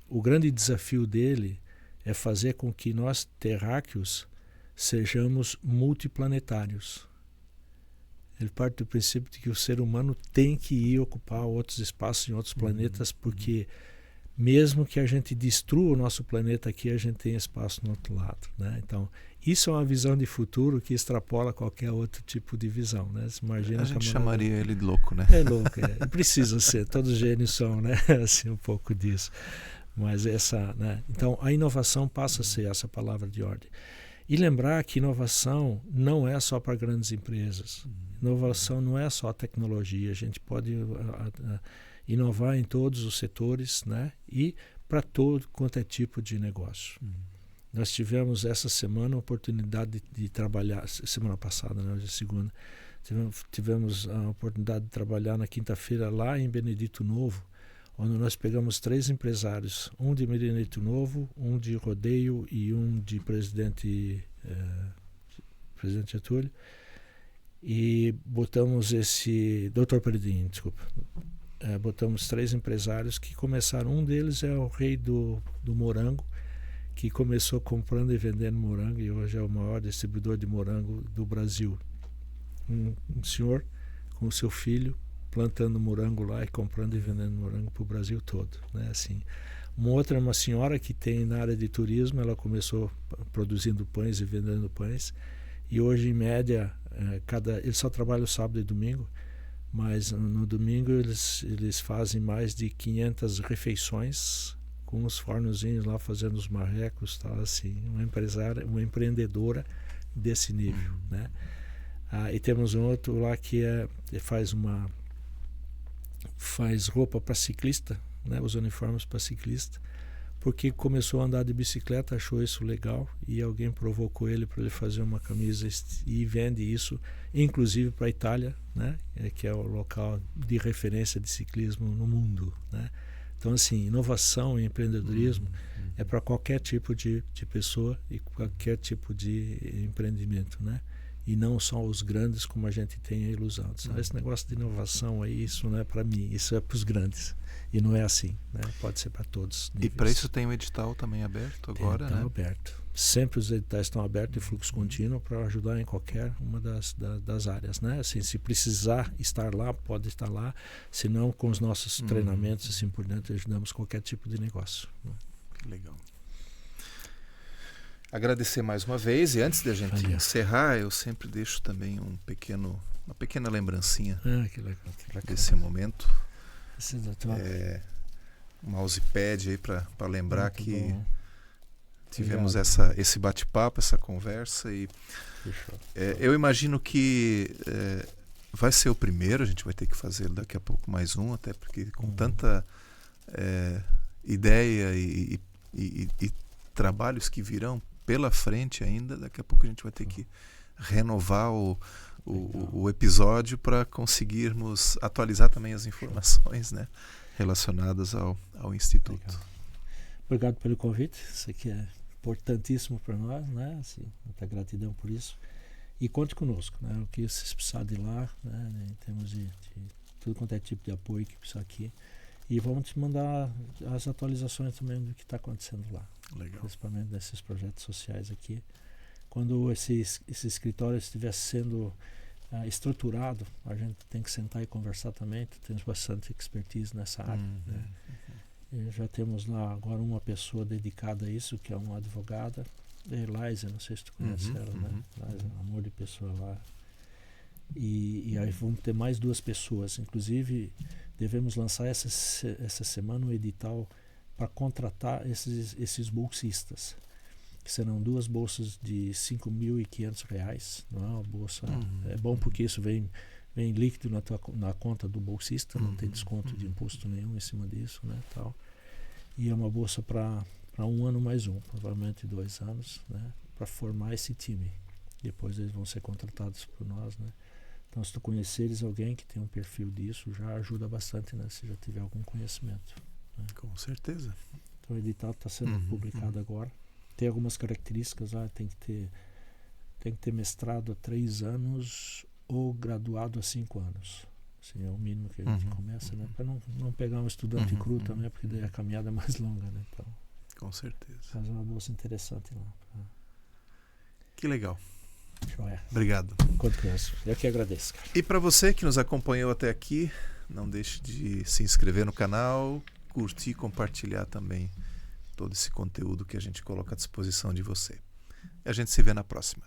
o grande desafio dele é fazer com que nós terráqueos sejamos multiplanetários. Ele parte do princípio de que o ser humano tem que ir ocupar outros espaços em outros planetas, porque mesmo que a gente destrua o nosso planeta aqui, a gente tem espaço no outro lado, né? Então, isso é uma visão de futuro que extrapola qualquer outro tipo de visão, né? Você imagina, a gente chamaria ele de louco, né? É louco, E precisa ser, todos gênios são, né? Assim, um pouco disso. Mas né? Então, a inovação passa a ser essa palavra de ordem. E lembrar que inovação não é só para grandes empresas. Inovação não é só tecnologia. A gente pode inovar em todos os setores, né? E para todo quanto é tipo de negócio. Nós tivemos essa semana a oportunidade de trabalhar, semana passada, né? Hoje é segunda, tivemos a oportunidade de trabalhar na quinta-feira lá em Benedito Novo, onde nós pegamos 3 empresários, um de Benedito Novo, um de Rodeio e um de Presidente Getúlio, e botamos Dr. Peredin, desculpa. Botamos 3 empresários que começaram. Um deles é o rei do morango, que começou comprando e vendendo morango e hoje é o maior distribuidor de morango do Brasil. Um senhor com o seu filho, plantando morango lá e comprando e vendendo morango para o Brasil todo, né? Assim, uma senhora que tem na área de turismo, ela começou produzindo pães e vendendo pães, e hoje em média eles só trabalham sábado e domingo, mas no domingo eles fazem mais de 500 refeições com os fornozinhos lá fazendo os marrecos, tal, assim, uma empreendedora desse nível, né? E temos um outro lá que faz roupa para ciclista, né, os uniformes para ciclista, porque começou a andar de bicicleta, achou isso legal e alguém provocou ele para ele fazer uma camisa e vende isso, inclusive para a Itália, né, que é o local de referência de ciclismo no mundo, né? Então, assim, inovação e empreendedorismo é para qualquer tipo de pessoa e qualquer tipo de empreendimento, né? E não só os grandes, como a gente tem a ilusão. Esse negócio de inovação aí, isso não é para mim, isso é para os grandes. E não é assim, né? Pode ser para todos. E para isso tem um edital também aberto agora, né? Aberto. Sempre os editais estão abertos em fluxo contínuo para ajudar em qualquer uma das áreas, né? Assim, se precisar estar lá, pode estar lá. Se não, com os nossos treinamentos assim por diante, ajudamos qualquer tipo de negócio. Né? Que legal. Agradecer mais uma vez, e antes de a gente encerrar, eu sempre deixo também uma pequena lembrancinha que legal. desse momento. Um mousepad aí para lembrar que tivemos esse bate-papo, essa conversa, e eu imagino que vai ser o primeiro, a gente vai ter que fazer daqui a pouco mais um, até porque com tanta ideia e trabalhos que virão pela frente ainda, daqui a pouco a gente vai ter que renovar o episódio para conseguirmos atualizar também as informações, né, relacionadas ao Instituto. Legal. Obrigado pelo convite, isso aqui é importantíssimo para nós, né? Assim, muita gratidão por isso. E conte conosco, né? O que vocês precisarem de lá, né? Em termos de tudo quanto é tipo de apoio que precisar aqui. E vamos te mandar as atualizações também do que está acontecendo lá. Legal. Principalmente nesses projetos sociais aqui. Quando esse escritório estiver sendo estruturado, a gente tem que sentar e conversar também. Temos bastante expertise nessa área. Né? E já temos lá agora uma pessoa dedicada a isso, que é uma advogada, Eliza, não sei se tu conhece ela, né? Eliza, um amor de pessoa lá. E aí vamos ter mais 2 pessoas. Inclusive, devemos lançar essa semana um edital para contratar esses bolsistas, que serão 2 bolsas de R$5.500, não é uma bolsa, é bom porque isso vem líquido na conta do bolsista, não tem desconto de imposto nenhum em cima disso, né, tal. E é uma bolsa para 1 ano mais um, provavelmente 2 anos, né, para formar esse time. Depois eles vão ser contratados por nós, né. Então, se tu conheceres alguém que tem um perfil disso, já ajuda bastante, né, se já tiver algum conhecimento. Né? Com certeza. Então, o edital está sendo publicado agora. Tem algumas características lá, tem que ter mestrado há 3 anos ou graduado há 5 anos. Assim, é o mínimo que a gente começa, né? Para não pegar um estudante cru também, porque daí a caminhada é mais longa, né? Então, com certeza. Faz uma bolsa interessante lá. Que legal. Joia. Obrigado. Quanto conheço. Eu que agradeço, cara. E para você que nos acompanhou até aqui, não deixe de se inscrever no canal, curtir e compartilhar também todo esse conteúdo que a gente coloca à disposição de você. E a gente se vê na próxima.